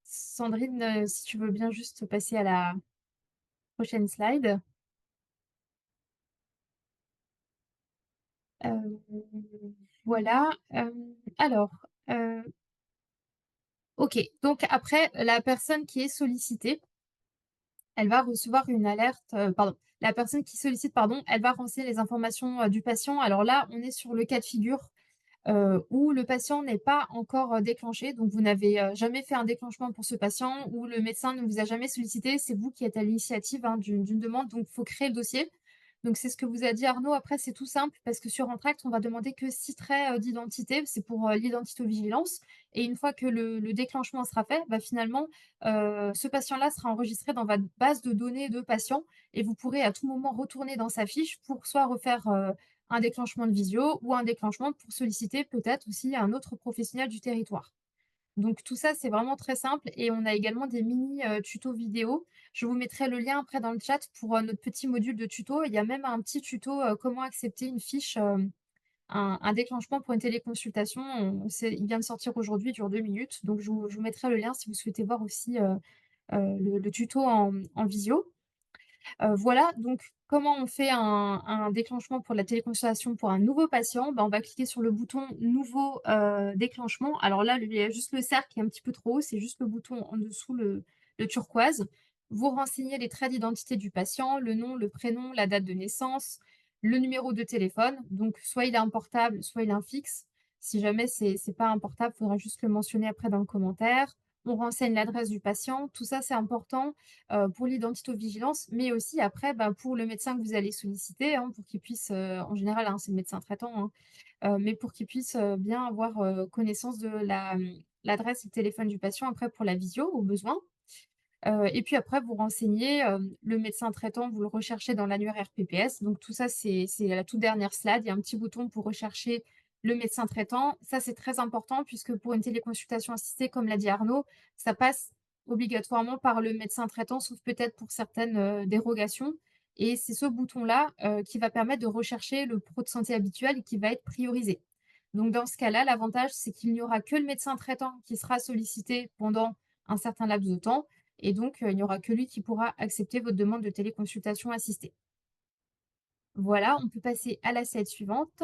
Sandrine, si tu veux bien juste passer à la prochaine slide. Heu, voilà, alors, heu, OK. Donc après, la personne qui est sollicitée, elle va recevoir une alerte, pardon, la personne qui sollicite, pardon, elle va renseigner les informations, du patient. Alors là, on est sur le cas de figure où le patient n'est pas encore, déclenché, donc vous n'avez, jamais fait un déclenchement pour ce patient ou le médecin ne vous a jamais sollicité. C'est vous qui êtes à l'initiative, hein, d'une demande, donc il faut créer le dossier. Donc c'est ce que vous a dit Arnaud. Après, c'est tout simple parce que sur Entracte, on va demander que 6 traits, d'identité. C'est pour, l'identitovigilance et une fois que le déclenchement sera fait, finalement, ce patient-là sera enregistré dans votre base de données de patients et vous pourrez à tout moment retourner dans sa fiche pour soit refaire, un déclenchement de visio ou un déclenchement pour solliciter peut-être aussi un autre professionnel du territoire. Donc tout ça, c'est vraiment très simple et on a également des mini, tutos vidéo. Je vous mettrai le lien après dans le chat pour, notre petit module de tuto. Il y a même un petit tuto, comment accepter une fiche, un déclenchement pour une téléconsultation. Il vient de sortir aujourd'hui, il dure 2 minutes. Donc je vous mettrai le lien si vous souhaitez voir aussi, le tuto en visio. Voilà, donc comment on fait un déclenchement pour la téléconsultation pour un nouveau patient? On va cliquer sur le bouton «Nouveau, déclenchement». Alors là, il y a juste le cercle qui est un petit peu trop haut, c'est juste le bouton en dessous, le turquoise. Vous renseignez les traits d'identité du patient, le nom, le prénom, la date de naissance, le numéro de téléphone. Donc soit il a un portable, soit il a un fixe. Si jamais c'est pas un portable, il faudra juste le mentionner après dans le commentaire. On renseigne l'adresse du patient. Tout ça, c'est important pour l'identitovigilance, mais aussi après, pour le médecin que vous allez solliciter, hein, pour qu'il puisse, en général, hein, c'est le médecin traitant, hein, mais pour qu'il puisse, bien avoir, connaissance de l'adresse et le téléphone du patient après pour la visio au besoin. Et puis après vous renseignez, le médecin traitant, vous le recherchez dans l'annuaire RPPS. Donc tout ça, c'est la toute dernière slide. Il y a un petit bouton pour rechercher le médecin traitant. Ça, c'est très important puisque pour une téléconsultation assistée, comme l'a dit Arnaud, ça passe obligatoirement par le médecin traitant, sauf peut-être pour certaines, dérogations. Et c'est ce bouton-là, qui va permettre de rechercher le pro de santé habituel et qui va être priorisé. Donc dans ce cas-là, l'avantage, c'est qu'il n'y aura que le médecin traitant qui sera sollicité pendant un certain laps de temps et donc, il n'y aura que lui qui pourra accepter votre demande de téléconsultation assistée. Voilà, on peut passer à la slide suivante.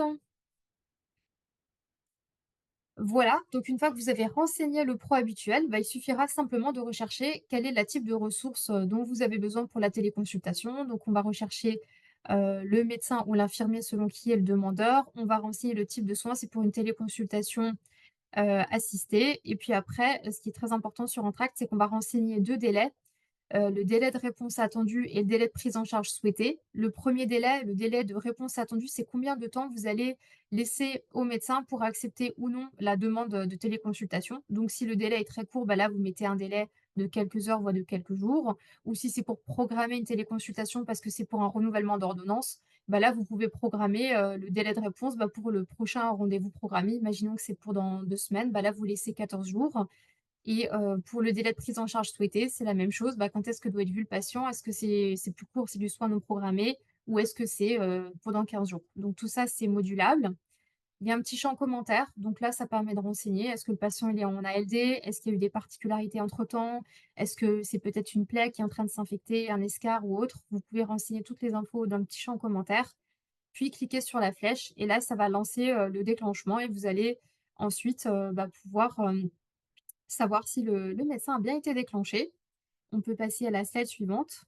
Voilà, donc une fois que vous avez renseigné le pro habituel, il suffira simplement de rechercher quel est le type de ressources, dont vous avez besoin pour la téléconsultation. Donc on va rechercher, le médecin ou l'infirmier selon qui est le demandeur. On va renseigner le type de soins, c'est pour une téléconsultation, assistée et puis après, ce qui est très important sur Entracte, c'est qu'on va renseigner 2 délais. Le délai de réponse attendu et le délai de prise en charge souhaité. Le premier délai, le délai de réponse attendue, c'est combien de temps vous allez laisser au médecin pour accepter ou non la demande, de téléconsultation. Donc si le délai est très court, là, vous mettez un délai de quelques heures, voire de quelques jours. Ou si c'est pour programmer une téléconsultation parce que c'est pour un renouvellement d'ordonnance, là, vous pouvez programmer, le délai de réponse, pour le prochain rendez-vous programmé. Imaginons que c'est pour dans 2 semaines, là, vous laissez 14 jours. Et pour le délai de prise en charge souhaité, c'est la même chose. Quand est-ce que doit être vu le patient? Est-ce que c'est plus court, c'est du soin non programmé ou est-ce que c'est, pendant 15 jours? Donc tout ça, c'est modulable. Il y a un petit champ commentaire, donc là, ça permet de renseigner. Est-ce que le patient, il est en ALD? Est-ce qu'il y a eu des particularités entre-temps? Est-ce que c'est peut-être une plaie qui est en train de s'infecter, un escarre ou autre? Vous pouvez renseigner toutes les infos dans le petit champ commentaire, puis cliquer sur la flèche et là, ça va lancer, le déclenchement et vous allez ensuite, pouvoir, savoir si le médecin a bien été déclenché. On peut passer à la slide suivante.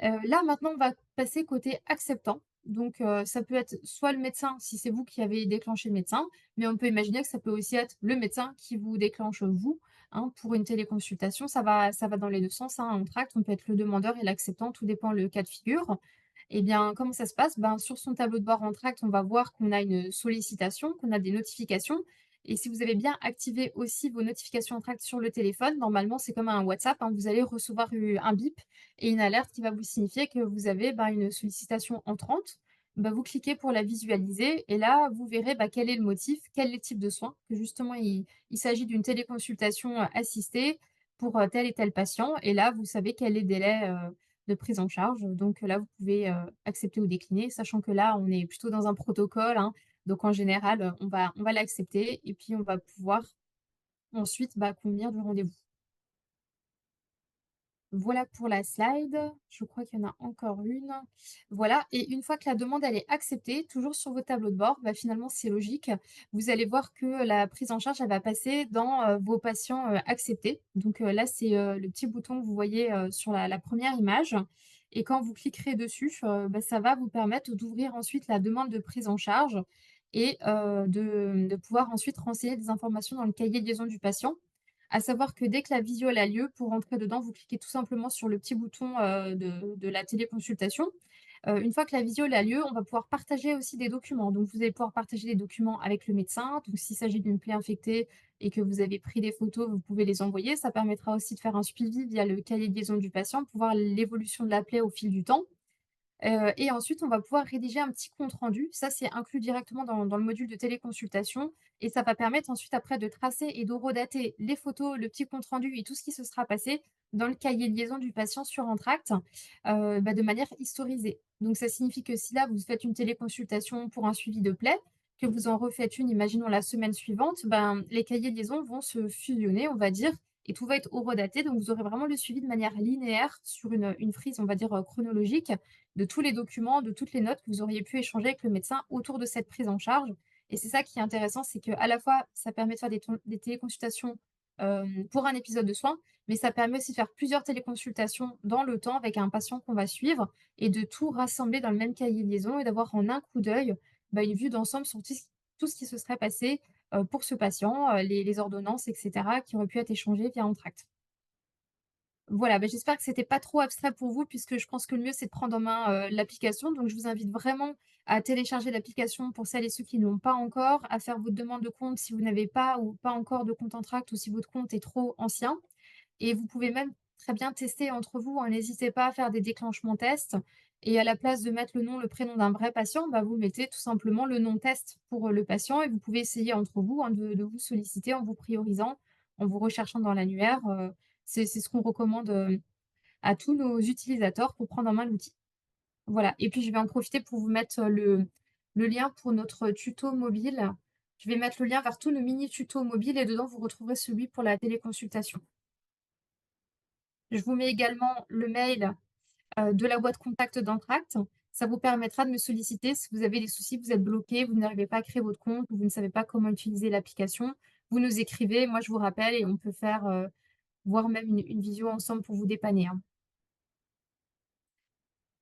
Là, maintenant, on va passer côté acceptant. Donc, ça peut être soit le médecin, si c'est vous qui avez déclenché le médecin, mais on peut imaginer que ça peut aussi être le médecin qui vous déclenche vous, hein, pour une téléconsultation. Ça va dans les 2 sens, hein, en tract. On peut être le demandeur et l'acceptant, tout dépend le cas de figure. Eh bien, comment ça se passe? Sur son tableau de bord en tract, on va voir qu'on a une sollicitation, qu'on a des notifications et si vous avez bien activé aussi vos notifications en tract sur le téléphone, normalement, c'est comme un WhatsApp, hein, vous allez recevoir, un bip et une alerte qui va vous signifier que vous avez, une sollicitation entrante. Vous cliquez pour la visualiser et là, vous verrez, quel est le motif, quel est le type de soin, que justement il s'agit d'une téléconsultation, assistée pour, tel et tel patient et là, vous savez quel est le délai, de prise en charge. Donc, là, vous pouvez, accepter ou décliner, sachant que là, on est plutôt dans un protocole, hein, donc en général, on va l'accepter et puis on va pouvoir ensuite, convenir du rendez-vous. Voilà pour la slide. Je crois qu'il y en a encore une. Voilà et une fois que la demande elle est acceptée, toujours sur votre tableau de bord, finalement c'est logique. Vous allez voir que la prise en charge, elle va passer dans, vos patients, acceptés. Donc, là, c'est, le petit bouton que vous voyez, sur la première image et quand vous cliquerez dessus, ça va vous permettre d'ouvrir ensuite la demande de prise en charge et de pouvoir ensuite renseigner des informations dans le cahier de liaison du patient. À savoir que dès que la visio elle a lieu, pour rentrer dedans, vous cliquez tout simplement sur le petit bouton, de la téléconsultation. Une fois que la visio elle a lieu, on va pouvoir partager aussi des documents. Donc vous allez pouvoir partager des documents avec le médecin. Donc s'il s'agit d'une plaie infectée et que vous avez pris des photos, vous pouvez les envoyer. Ça permettra aussi de faire un suivi via le cahier de liaison du patient pour voir l'évolution de la plaie au fil du temps. Et ensuite, on va pouvoir rédiger un petit compte rendu. Ça, c'est inclus directement dans le module de téléconsultation et ça va permettre ensuite après de tracer et d'horodater les photos, le petit compte rendu et tout ce qui se sera passé dans le cahier de liaison du patient sur Entracte, de manière historisée. Donc ça signifie que si là, vous faites une téléconsultation pour un suivi de plaie, que vous en refaites une, imaginons la semaine suivante, ben, les cahiers de liaison vont se fusionner, on va dire, et tout va être horodaté. Donc vous aurez vraiment le suivi de manière linéaire sur une frise, on va dire, chronologique de tous les documents, de toutes les notes que vous auriez pu échanger avec le médecin autour de cette prise en charge. Et c'est ça qui est intéressant, c'est qu'à la fois, ça permet de faire des téléconsultations pour un épisode de soins, mais ça permet aussi de faire plusieurs téléconsultations dans le temps avec un patient qu'on va suivre et de tout rassembler dans le même cahier de liaison et d'avoir en un coup d'œil une vue d'ensemble sur tout ce qui se serait passé pour ce patient, les ordonnances, etc., qui auraient pu être échangées via Entracte. Voilà, j'espère que c'était pas trop abstrait pour vous puisque je pense que le mieux c'est de prendre en main, l'application. Donc je vous invite vraiment à télécharger l'application pour celles et ceux qui ne l'ont pas encore, à faire votre demande de compte si vous n'avez pas ou pas encore de compte Entracte ou si votre compte est trop ancien. Et vous pouvez même très bien tester entre vous, hein. N'hésitez pas à faire des déclenchements tests et à la place de mettre le nom, le prénom d'un vrai patient, vous mettez tout simplement le nom test pour, le patient et vous pouvez essayer entre vous, hein, de vous solliciter en vous priorisant, en vous recherchant dans l'annuaire, c'est ce qu'on recommande, à tous nos utilisateurs pour prendre en main l'outil. Voilà et puis je vais en profiter pour vous mettre, le lien pour notre tuto mobile. Je vais mettre le lien vers tous nos mini tutos mobiles et dedans vous retrouverez celui pour la téléconsultation. Je vous mets également le mail, de la boîte contact d'Entracte. Ça vous permettra de me solliciter si vous avez des soucis, vous êtes bloqué, vous n'arrivez pas à créer votre compte ou vous ne savez pas comment utiliser l'application. Vous nous écrivez, moi je vous rappelle et on peut faire, voire même une visio ensemble pour vous dépanner, hein.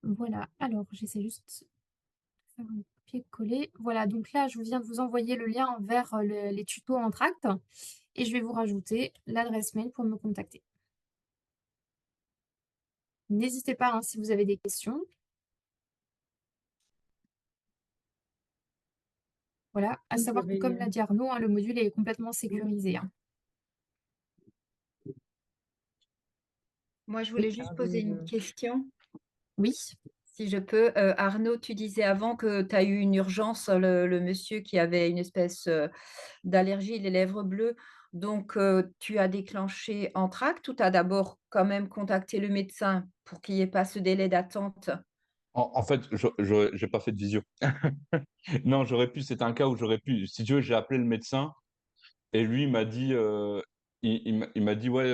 Voilà, alors j'essaie juste de faire un copier-coller. Voilà, donc là, je viens de vous envoyer le lien vers les tutos Entracte et je vais vous rajouter l'adresse mail pour me contacter. N'hésitez pas hein, si vous avez des questions. Voilà, à Vous savoir que avez, comme l'a dit Arnaud, hein, le module est complètement sécurisé, hein. Moi, je Oui, voulais juste poser une avez, question, Oui. si je peux. Arnaud, tu disais avant que tu as eu une urgence, le monsieur qui avait une espèce d'allergie, les lèvres bleues. Donc, tu as déclenché Entracte ou tu as d'abord quand même contacté le médecin pour qu'il n'y ait pas ce délai d'attente? En fait, j'ai pas fait de visio. Non, j'aurais pu, c'était un cas où j'aurais pu. Si tu veux, j'ai appelé le médecin et lui il m'a dit, il m'a dit, ouais,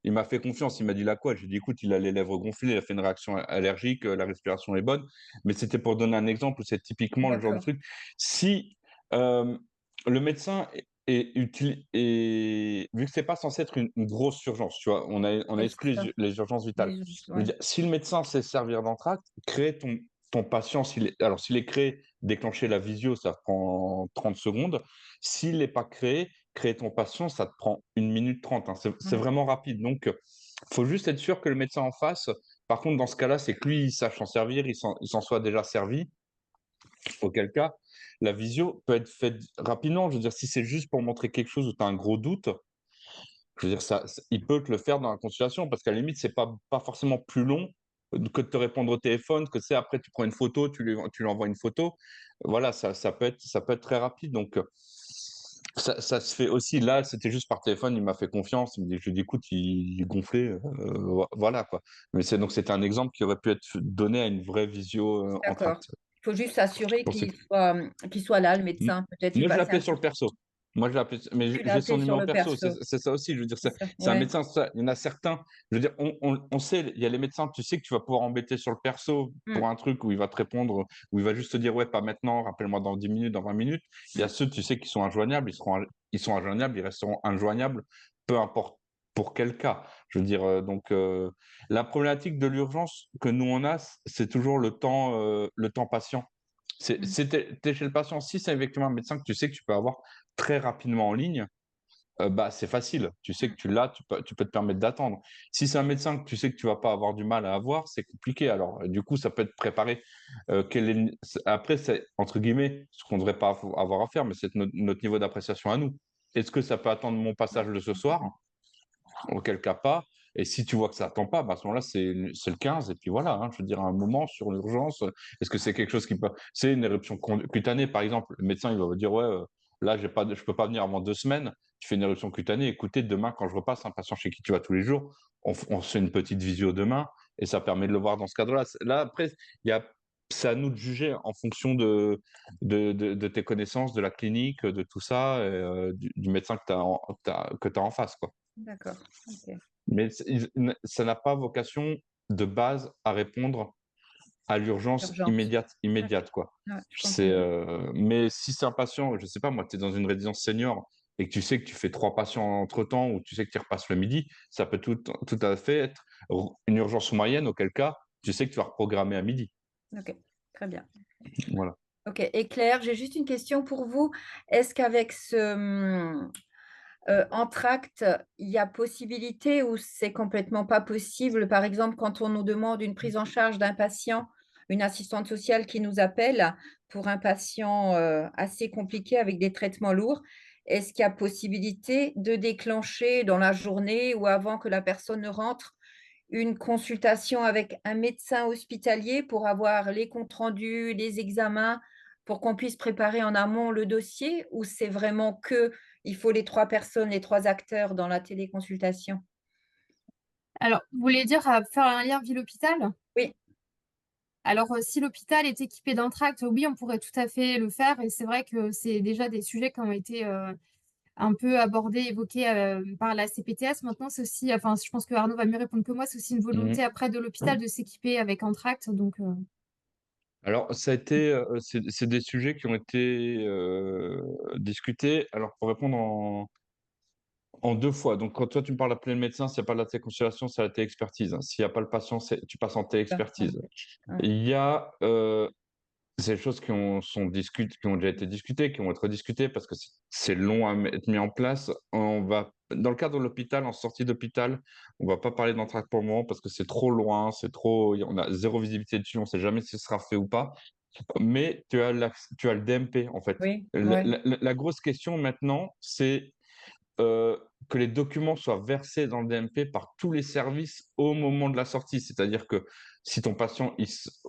il m'a fait confiance. Il m'a dit là quoi? J'ai dit, écoute, il a les lèvres gonflées, il a fait une réaction allergique, la respiration est bonne. Mais c'était pour donner un exemple où c'est typiquement le genre de D'accord, truc. Si euh, le médecin est utile et vu que c'est pas censé être une grosse urgence, tu vois, on a oui, c'est exclu ça. les urgences vitales. Je veux Ouais. dire, si le médecin sait se servir d'entracte, crée ton patient, alors s'il est créé, déclencher la visio, ça prend 30 secondes. S'il n'est pas créé, créer ton patient, ça te prend 1 minute 30, hein. C'est Mm. vraiment rapide. Donc, il faut juste être sûr que le médecin en face, par contre, dans ce cas-là, c'est que lui, il sache s'en servir, il s'en soit déjà servi. Auquel cas, la visio peut être faite rapidement. Je veux dire, si c'est juste pour montrer quelque chose où tu as un gros doute, je veux dire, il peut te le faire dans la consultation parce qu'à la limite, c'est pas forcément plus long que de te répondre au téléphone, que c'est après, tu prends une photo, tu lui envoies une photo. Voilà, ça peut être très rapide. Donc, ça se fait aussi. Là, c'était juste par téléphone, il m'a fait confiance. Je lui ai dit, écoute, il est gonflé. Voilà, quoi. Mais donc, c'était un exemple qui aurait pu être donné à une vraie visio en D'accord. tract. Il faut juste s'assurer Pour qu'il soit là, le M- médecin. Peut-être lui Moi, je l'ai passer appelé un sur coup. le perso. Moi, je l'ai appelé, mais Tu l'as j'ai son appelé sur numéro le perso. C'est perso. c'est ça aussi. Je veux dire, C'est ça. c'est un Ouais. médecin. Il y en a certains. Je veux dire, on sait, il y a les médecins, tu sais que tu vas pouvoir embêter sur le perso Mm. pour un truc où il va te répondre, où il va juste te dire, ouais, pas maintenant, rappelle-moi dans 10 minutes, dans 20 minutes. Il y a Mm. ceux, tu sais, qui sont injoignables. Ils sont injoignables, ils resteront injoignables, peu importe pour quel cas. Je veux dire, la problématique de l'urgence que nous, on a, c'est toujours le temps patient. Mm. T'es chez le patient, si c'est effectivement un médecin que tu sais que tu peux avoir très rapidement en ligne, bah, c'est facile. Tu sais que Mm. tu l'as, tu peux te permettre d'attendre. Si c'est un médecin que tu sais que tu vas pas avoir du mal à avoir, c'est compliqué. Alors, du coup, ça peut être préparé. Après, c'est entre guillemets ce qu'on ne devrait pas avoir à faire, mais c'est notre niveau d'appréciation à nous. Est-ce que ça peut attendre mon passage de ce soir? Auquel cas pas. Et si tu vois que ça attend pas, bah, à ce moment-là, c'est le 15 et puis voilà, hein. Je veux dire, à un moment, sur l'urgence, est-ce que c'est quelque chose qui peut c'est une éruption cutanée, par exemple, le médecin, il va vous dire: «Ouais, là, je peux pas venir avant 2 semaines». Tu fais une éruption cutanée, écoutez, demain, quand je repasse, un patient chez qui tu vas tous les jours, on se fait une petite visio demain et ça permet de le voir dans ce cadre-là. Là, après, il y a c'est à nous de juger en fonction de tes connaissances, de la clinique, de tout ça, et du médecin que tu as en face, quoi. D'accord, OK. Mais ça n'a pas vocation de base à répondre à l'urgence Urgence. Ouais, immédiate, quoi. ouais, je C'est, comprends bien. mais si c'est un patient, je sais pas moi, tu es dans une résidence senior et que tu sais que tu fais 3 patients entre temps ou tu sais que tu repasses le midi, ça peut tout à fait être une urgence moyenne, auquel cas, tu sais que tu vas reprogrammer à midi. OK, très bien. Voilà. OK, et Claire, j'ai juste une question pour vous. Est-ce qu'avec ce, entracte, il y a possibilité ou c'est complètement pas possible? Par exemple, quand on nous demande une prise en charge d'un patient, une assistante sociale qui nous appelle pour un patient, assez compliqué avec des traitements lourds, est-ce qu'il y a possibilité de déclencher dans la journée ou avant que la personne ne rentre, une consultation avec un médecin hospitalier pour avoir les comptes rendus, les examens, pour qu'on puisse préparer en amont le dossier? Ou c'est vraiment que il faut les 3 personnes, les 3 acteurs dans la téléconsultation? Alors, vous voulez dire faire un lien ville-hôpital? Oui. Alors, si l'hôpital est équipé d'un tract, oui, on pourrait tout à fait le faire et c'est vrai que c'est déjà des sujets qui ont été, un peu abordés, évoqués, par la CPTS. Maintenant, c'est aussi enfin, je pense que Arnaud va mieux répondre que moi, c'est aussi une Mmh. volonté après de l'hôpital de s'équiper avec un tract donc Alors ça a été, c'est des sujets qui ont été, discutés. Alors pour répondre en 2 fois. Donc quand toi tu me parles d'appeler le médecin, s'il y a pas de la téléconsultation, c'est la téléexpertise, hein. S'il y a pas le patient, tu passes en Ça, téléexpertise. ouais. Il y a, c'est des choses qui ont déjà été discutées, qui vont être rediscutées parce que c'est long à être mis en place. On va dans le cadre de l'hôpital, en sortie d'hôpital, on va pas parler d'entracte pour le moment parce que c'est trop loin, on a zéro visibilité dessus, on sait jamais si ce sera fait ou pas. Mais tu as le DMP, en fait. Oui, La ouais. la la la grosse question maintenant, c'est que les documents soient versés dans le DMP par tous les services au moment de la sortie. C'est-à-dire que si ton patient,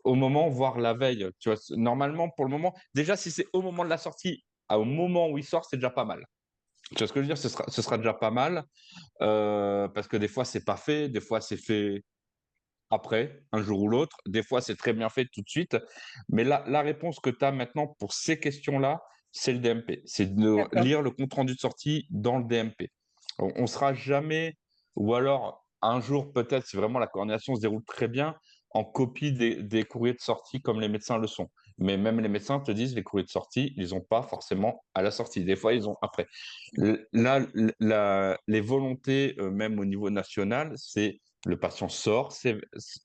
au moment, voire la veille, tu vois, normalement, pour le moment, déjà, si c'est au moment de la sortie, au moment où il sort, c'est déjà pas mal. Tu vois ce que je veux dire? Ce sera déjà pas mal, parce que des fois, c'est pas fait, des fois, c'est fait après, un jour ou l'autre, des fois, c'est très bien fait tout de suite. Mais la réponse que tu as maintenant pour ces questions-là, c'est le DMP. C'est de D'accord. lire le compte rendu de sortie dans le DMP. On sera jamais, ou alors un jour peut-être, si vraiment la coordination se déroule très bien, en copie des courriers de sortie comme les médecins le sont. Mais même les médecins te disent les courriers de sortie, ils ont pas forcément à la sortie. Des fois, ils ont après. Là, les volontés, même au niveau national, c'est le patient sort,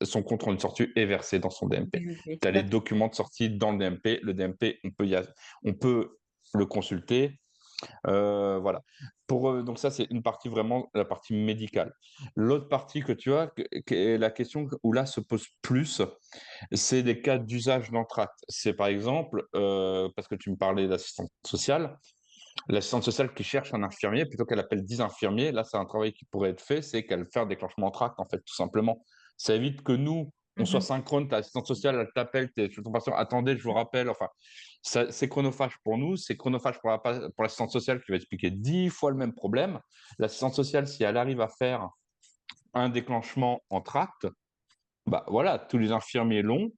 son compte rendu de sortie est versé dans son DMP. DMP, Tu as les d'accord. documents de sortie dans le DMP. Le DMP, on peut le consulter. Voilà. Donc ça, c'est une partie vraiment, la partie médicale. L'autre partie que tu as, qui est la question où là se pose plus, c'est des cas d'usage d'entracte. C'est par exemple, parce que tu me parlais d'assistante sociale, l'assistante sociale qui cherche un infirmier, plutôt qu'elle appelle 10 infirmiers, là, c'est un travail qui pourrait être fait, c'est qu'elle fait un déclenchement en tract, en fait, tout simplement. Ça évite que nous, on soit Mmh. synchrone, ta assistante sociale, elle t'appelle, tu es ton patient, attendez, je vous rappelle, enfin, c'est chronophage pour nous, c'est chronophage pour l'assistante sociale qui va expliquer 10 fois le même problème. L'assistante sociale, si elle arrive à faire un déclenchement en tract, bah voilà, tous les infirmiers l'ont,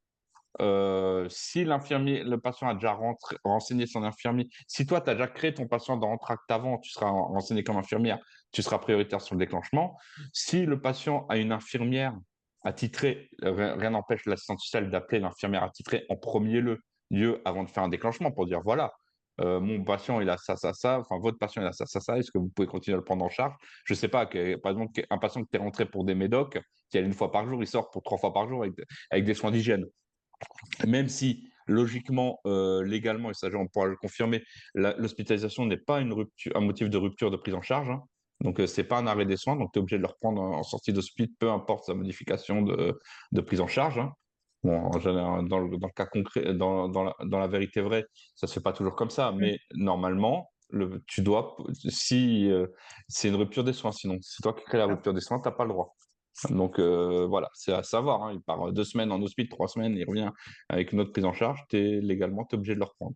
si le patient a déjà renseigné son infirmier, si toi, tu as déjà créé ton patient dans Entracte avant, tu seras renseigné comme infirmière, tu seras prioritaire sur le déclenchement. Si le patient a une infirmière attitrée, rien n'empêche l'assistante sociale d'appeler l'infirmière attitrée en premier lieu avant de faire un déclenchement pour dire voilà, mon patient il a ça, ça, ça, enfin votre patient il a ça, ça, ça, est-ce que vous pouvez continuer à le prendre en charge? Je sais pas, par exemple, un patient que tu es rentré pour des médocs, qui allait une fois par jour, il sort pour 3 fois par jour avec des soins d'hygiène. Même si logiquement, légalement, et ça on pourra le confirmer, l'hospitalisation n'est pas un motif de rupture de prise en charge, hein. Donc, c'est pas un arrêt des soins, donc tu es obligé de le reprendre en sortie d'hospice, peu importe sa modification de prise en charge, hein. Bon, en général, dans le cas concret, dans la vérité vraie, ça se fait pas toujours comme ça, Mmh. mais normalement, tu dois, si c'est une rupture des soins, sinon, c'est toi qui crée la D'accord. rupture des soins, tu as pas le droit. Donc voilà, c'est à savoir, hein. Il part 2 semaines en hospice, 3 semaines, il revient avec une autre prise en charge, légalement, tu es obligé de le reprendre.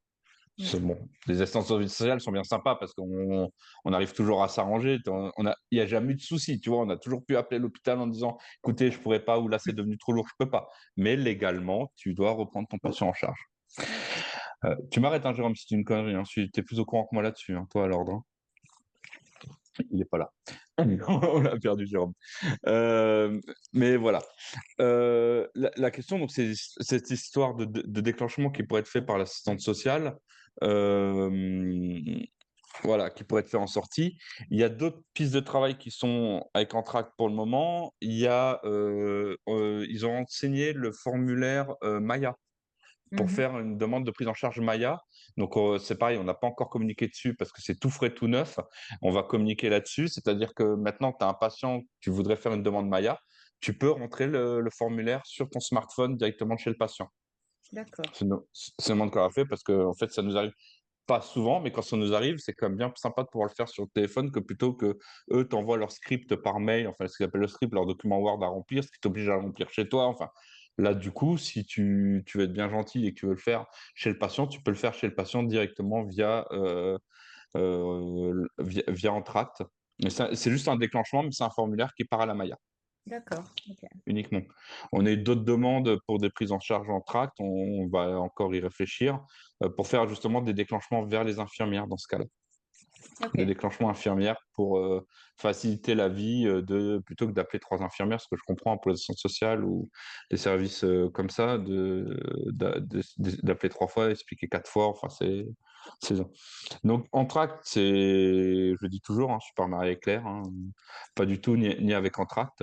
C'est D'accord. bon. Les assistantes sociales sont bien sympas parce qu'on arrive toujours à s'arranger. Il n'y a jamais eu de souci, tu vois. On a toujours pu appeler l'hôpital en disant, écoutez, je ne pourrais pas, ou là, c'est devenu trop lourd, je ne peux pas. Mais légalement, tu dois reprendre ton patient en charge. D'accord. Tu m'arrêtes, hein, Jérôme, si c'est une connerie. Hein. Tu es plus au courant que moi là-dessus, hein, toi, à l'ordre. Hein. Il n'est pas là. On l'a perdu, Jérôme. Mais voilà. La question, donc, c'est cette histoire de déclenchement qui pourrait être fait par l'assistante sociale. Voilà, qui pourrait être fait en sortie. Il y a d'autres pistes de travail qui sont avec Entracte pour le moment. Ils ont enseigné le formulaire Maya pour Mhm. faire une demande de prise en charge Maya. Donc, c'est pareil, on n'a pas encore communiqué dessus parce que c'est tout frais, tout neuf. On va communiquer là-dessus, c'est-à-dire que maintenant, tu as un patient, tu voudrais faire une demande Maya, tu peux rentrer le formulaire sur ton smartphone directement chez le patient. D'accord. C'est le monde qu'on a fait parce que en fait, ça nous arrive pas souvent, mais quand ça nous arrive, c'est quand même bien sympa de pouvoir le faire sur le téléphone que plutôt que eux t'envoient leur script par mail, enfin ce qu'ils appellent le script, leur document Word à remplir, ce qui t'oblige à le remplir chez toi. Enfin, là, du coup, si tu veux être bien gentil et que tu veux le faire chez le patient, tu peux le faire chez le patient directement via Entracte. Mais c'est juste un déclenchement, mais c'est un formulaire qui part à la Maya D'accord. Ok. uniquement. On a eu d'autres demandes pour des prises en charge en tract, on va encore y réfléchir, pour faire justement des déclenchements vers les infirmières dans ce cas-là. Des Ok. déclenchements infirmières pour faciliter la vie plutôt que d'appeler 3 infirmières, ce que je comprends pour les assistants sociales ou des services comme ça, d'appeler 3 fois, expliquer 4 fois, enfin c'est ça. Donc en tract, je le dis toujours, hein, je suis pas marié avec Claire, hein, pas du tout, ni avec Entracte.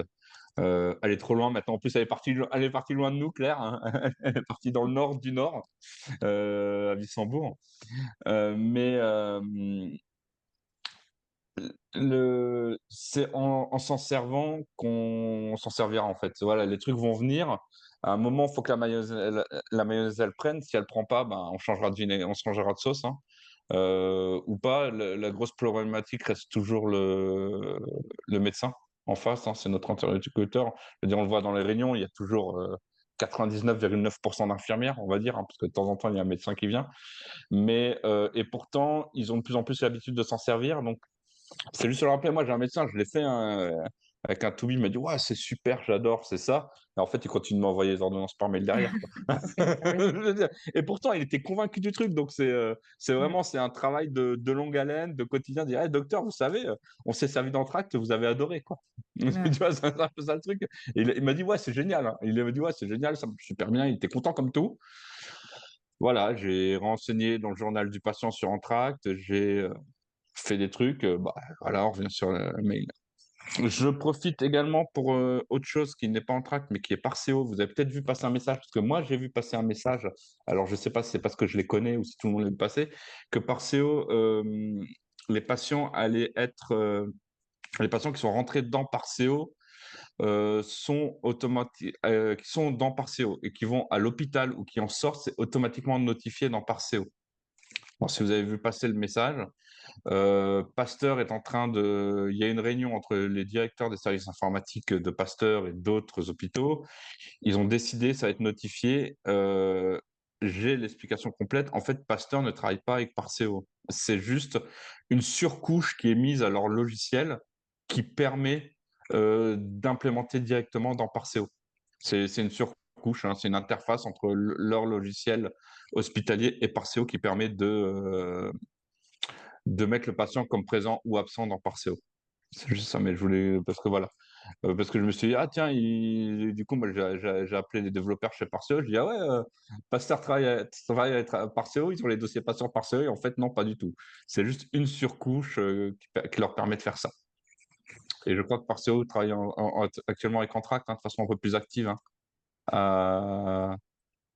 Elle est trop loin maintenant. En plus, elle est partie loin de nous, Claire. Hein. Elle est partie dans le nord du nord, à Wissembourg. Mais c'est en s'en servant qu'on s'en servira en fait. Voilà, les trucs vont venir. À un moment, il faut que la mayonnaise elle prenne. Si elle prend pas, ben, on changera on changera de sauce. Hein. Ou pas, la grosse problématique reste toujours le médecin en face. Hein, c'est notre interlocuteur. Je veux dire, on le voit dans les réunions, il y a toujours 99,9% d'infirmières, on va dire, hein, parce que de temps en temps, il y a un médecin qui vient. Et pourtant, ils ont de plus en plus l'habitude de s'en servir. Donc, c'est juste le rappeler, moi j'ai un médecin, je l'ai fait avec un Toubib, il m'a dit ouais, c'est super, j'adore, c'est ça. Et en fait, il continue de m'envoyer les ordonnances par mail derrière. Quoi. Ah oui. Je veux dire, et pourtant, il était convaincu du truc. Donc, c'est Mm. vraiment c'est un travail de longue haleine, de quotidien. Dire hey, docteur, vous savez, on s'est servi d'entracte, vous avez adoré. Quoi. Tu Ouais. vois, c'est un peu ça le truc. Et il m'a dit ouais, c'est génial. Hein. Il m'a dit ouais, c'est génial, ça marche super bien. Il était content comme tout. Voilà, j'ai renseigné dans le journal du patient sur Entracte, j'ai fait des trucs, bah, voilà, on revient sur le mail. Je profite également pour autre chose qui n'est pas en tract, mais qui est par CO. Vous avez peut-être vu passer un message, parce que moi, j'ai vu passer un message. Alors, je ne sais pas si c'est parce que je les connais ou si tout le monde l'a vu passer, que par CO, les patients allaient être. Les patients qui sont rentrés dedans par CO qui sont dans par CO et qui vont à l'hôpital ou qui en sortent, c'est automatiquement notifié dans par CO. Bon, si vous avez vu passer le message, Pasteur est en train de. Il y a une réunion entre les directeurs des services informatiques de Pasteur et d'autres hôpitaux. Ils ont décidé, ça va être notifié. J'ai l'explication complète. En fait, Pasteur ne travaille pas avec Parceo. C'est juste une surcouche qui est mise à leur logiciel qui permet d'implémenter directement dans Parceo. C'est une surcouche, hein, c'est une interface entre leur logiciel hospitalier et Parceo qui permet de mettre le patient comme présent ou absent dans Parceo. C'est juste ça, mais je voulais, parce que voilà, parce que je me suis dit, ah tiens, du coup, moi, j'ai appelé les développeurs chez Parceo, je dis, ah ouais, Pasteur travaille avec Parceo, ils ont les dossiers patients Parceo, et en fait, non, pas du tout. C'est juste une surcouche qui leur permet de faire ça. Et je crois que Parceo travaille actuellement avec Entracte, hein, de façon un peu plus active, hein, à,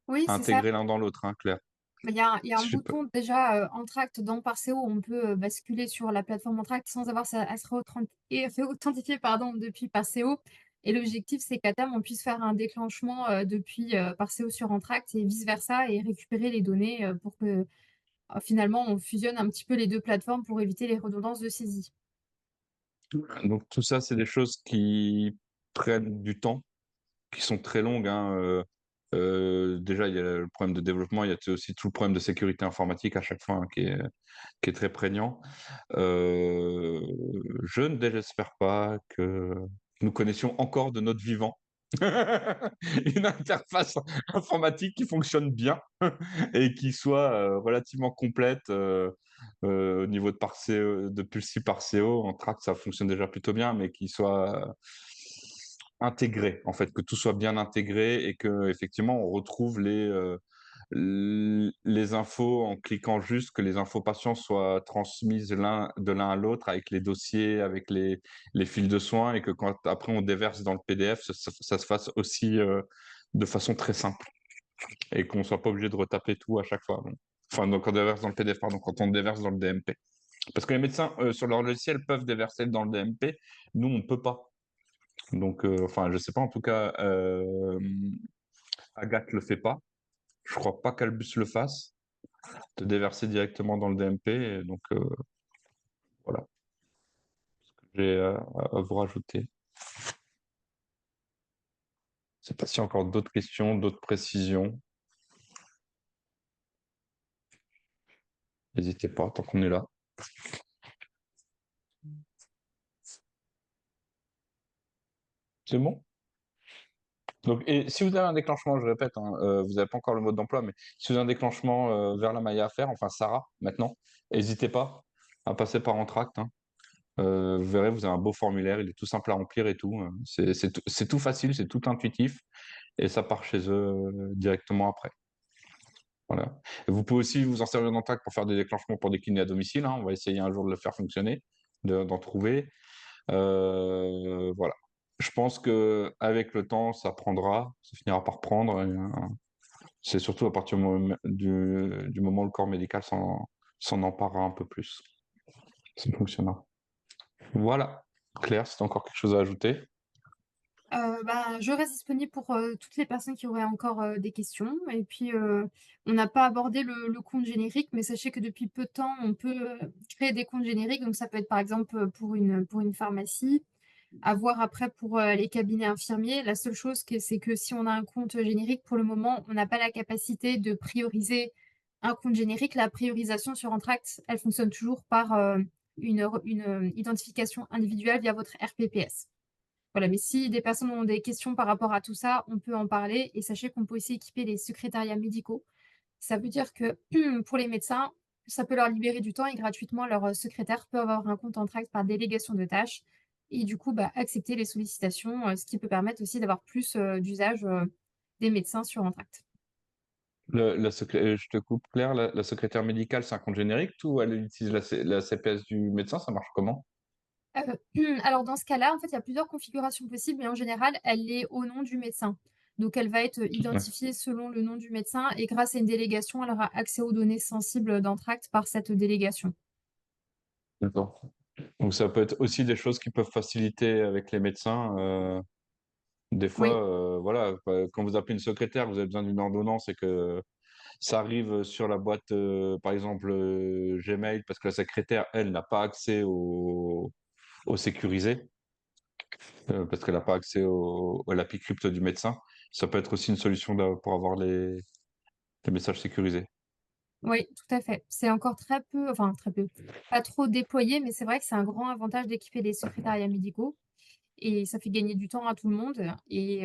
Oui, à c'est ça. intégrer l'un dans l'autre, hein, Claire. Il y a un Super. bouton déjà Entracte dans Parceo, on peut basculer sur la plateforme Entracte sans avoir à se authentifier pardon, depuis Parceo. Et l'objectif, c'est qu'à terme, on puisse faire un déclenchement depuis Parceo sur Entracte et vice-versa et récupérer les données pour que finalement on fusionne un petit peu les deux plateformes pour éviter les redondances de saisie. Donc tout ça, c'est des choses qui prennent du temps, qui sont très longues, hein. Déjà, il y a le problème de développement, il y a aussi tout le problème de sécurité informatique à chaque fois, hein, qui est très prégnant. Euh, je ne désespère pas que nous connaissions encore de notre vivant une interface informatique qui fonctionne bien et qui soit relativement complète au niveau de Pulsy par CO. En Tract, ça fonctionne déjà plutôt bien, mais qui soit intégré, en fait, que tout soit bien intégré et que effectivement on retrouve les infos en cliquant juste, que les infos patients soient transmises de l'un à l'autre avec les dossiers, avec les fils de soins, et que quand après on déverse dans le PDF, ça se fasse aussi de façon très simple et qu'on soit pas obligé de retaper tout à chaque fois. Enfin, donc on déverse dans le PDF, pardon, quand on déverse dans le DMP. Parce que les médecins, sur leur logiciel, peuvent déverser dans le DMP. Nous, on peut pas. Donc, enfin, je sais pas, en tout cas, Agathe le fait pas. Je crois pas qu'Albus le fasse, de déverser directement dans le DMP. Et donc, voilà, j'ai à vous rajouter. Je sais pas s'il y a encore d'autres questions, d'autres précisions. N'hésitez pas, tant qu'on est là. C'est bon? Donc, et si vous avez un déclenchement, je répète, hein, vous n'avez pas encore le mode d'emploi, mais si vous avez un déclenchement vers la Maya à faire, enfin Sarah, maintenant, n'hésitez pas à passer par Entracte, hein. Vous verrez, vous avez un beau formulaire, il est tout simple à remplir et tout. C'est tout facile, c'est tout intuitif, et ça part chez eux directement après. Voilà. Et vous pouvez aussi vous en servir d'Entracte pour faire des déclenchements pour des kinés à domicile, hein. On va essayer un jour de le faire fonctionner, d'en trouver. Voilà. Je pense que avec le temps, ça prendra, ça finira par prendre. C'est surtout à partir du moment où le corps médical s'en emparera un peu plus. Ça fonctionnera. Voilà. Claire, si tu as encore quelque chose à ajouter. Je reste disponible pour toutes les personnes qui auraient encore des questions. Et puis, on n'a pas abordé le compte générique, mais sachez que depuis peu de temps, on peut créer des comptes génériques. Donc, ça peut être par exemple pour une pharmacie, à voir après pour les cabinets infirmiers. La seule chose, c'est que si on a un compte générique, pour le moment, on n'a pas la capacité de prioriser un compte générique. La priorisation sur Entracte, elle fonctionne toujours par une identification individuelle via votre RPPS. Voilà, mais si des personnes ont des questions par rapport à tout ça, on peut en parler. Et sachez qu'on peut aussi équiper les secrétariats médicaux. Ça veut dire que pour les médecins, ça peut leur libérer du temps et gratuitement, leur secrétaire peut avoir un compte Entracte par délégation de tâches et du coup, accepter les sollicitations, ce qui peut permettre aussi d'avoir plus d'usage des médecins sur Entracte. Je te coupe, Claire, la secrétaire médicale, c'est un compte générique ou elle utilise la CPS du médecin? Ça marche comment? Alors dans ce cas-là, en fait, il y a plusieurs configurations possibles, mais en général, elle est au nom du médecin. Donc elle va être identifiée selon le nom du médecin et grâce à une délégation, elle aura accès aux données sensibles d'Entracte par cette délégation. D'accord. Donc ça peut être aussi des choses qui peuvent faciliter avec les médecins. Des Oui, fois, voilà, quand vous appelez une secrétaire, vous avez besoin d'une ordonnance et que ça arrive sur la boîte, par exemple, Gmail, parce que la secrétaire, elle, n'a pas accès au sécurisé, parce qu'elle n'a pas accès à l'API crypto du médecin. Ça peut être aussi une solution pour avoir les messages sécurisés. oui, tout à fait. C'est encore très peu, pas trop déployé, mais c'est vrai que c'est un grand avantage d'équiper les secrétariats médicaux et ça fait gagner du temps à tout le monde. Et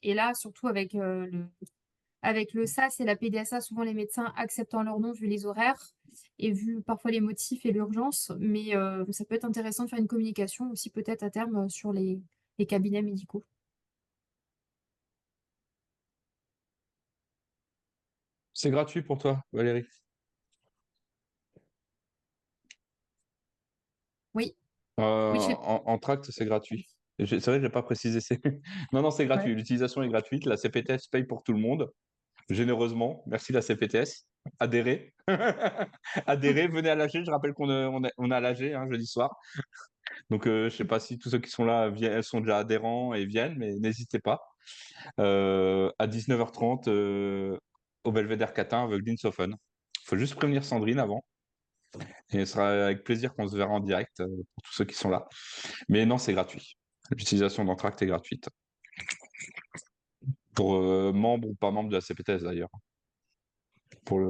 là, surtout avec le SAS et la PDSA, souvent les médecins acceptent en leur nom vu les horaires et vu parfois les motifs et l'urgence, mais ça peut être intéressant de faire une communication aussi peut-être à terme sur les cabinets médicaux. C'est gratuit pour toi, Valérie? Oui, Euh, oui, en tract, c'est gratuit. C'est vrai que je n'ai pas précisé. Non, non, c'est Ouais. gratuit. L'utilisation est gratuite. La CPTS paye pour tout le monde, généreusement. Merci la CPTS. Adhérez. Adhérez, venez à l'AG. Je rappelle qu'on est à l'AG, hein, jeudi soir. Donc, je ne sais pas si tous ceux qui sont là sont déjà adhérents et viennent, mais n'hésitez pas. À 19h30, au Belvédère Catin avec Linsofen. Il faut juste prévenir Sandrine avant. Et ce sera avec plaisir qu'on se verra en direct pour tous ceux qui sont là. Mais non, c'est gratuit. L'utilisation d'Entracte est gratuite. Pour membres ou pas membres de la CPTS d'ailleurs. Pour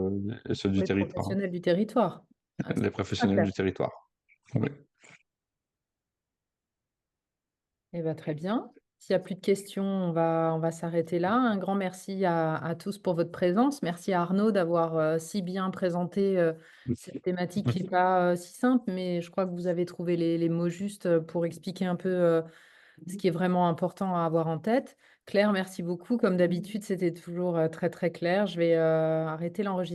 ceux du Les territoire. professionnels du territoire. Ah, Les c'est professionnels clair. du territoire. Oui. Eh ben, très bien. S'il n'y a plus de questions, on va s'arrêter là. Un grand merci à tous pour votre présence. Merci à Arnaud d'avoir si bien présenté cette thématique qui n'est pas si simple, mais je crois que vous avez trouvé les mots justes pour expliquer un peu ce qui est vraiment important à avoir en tête. Claire, merci beaucoup. Comme d'habitude, c'était toujours très, très clair. Je vais arrêter l'enregistrement.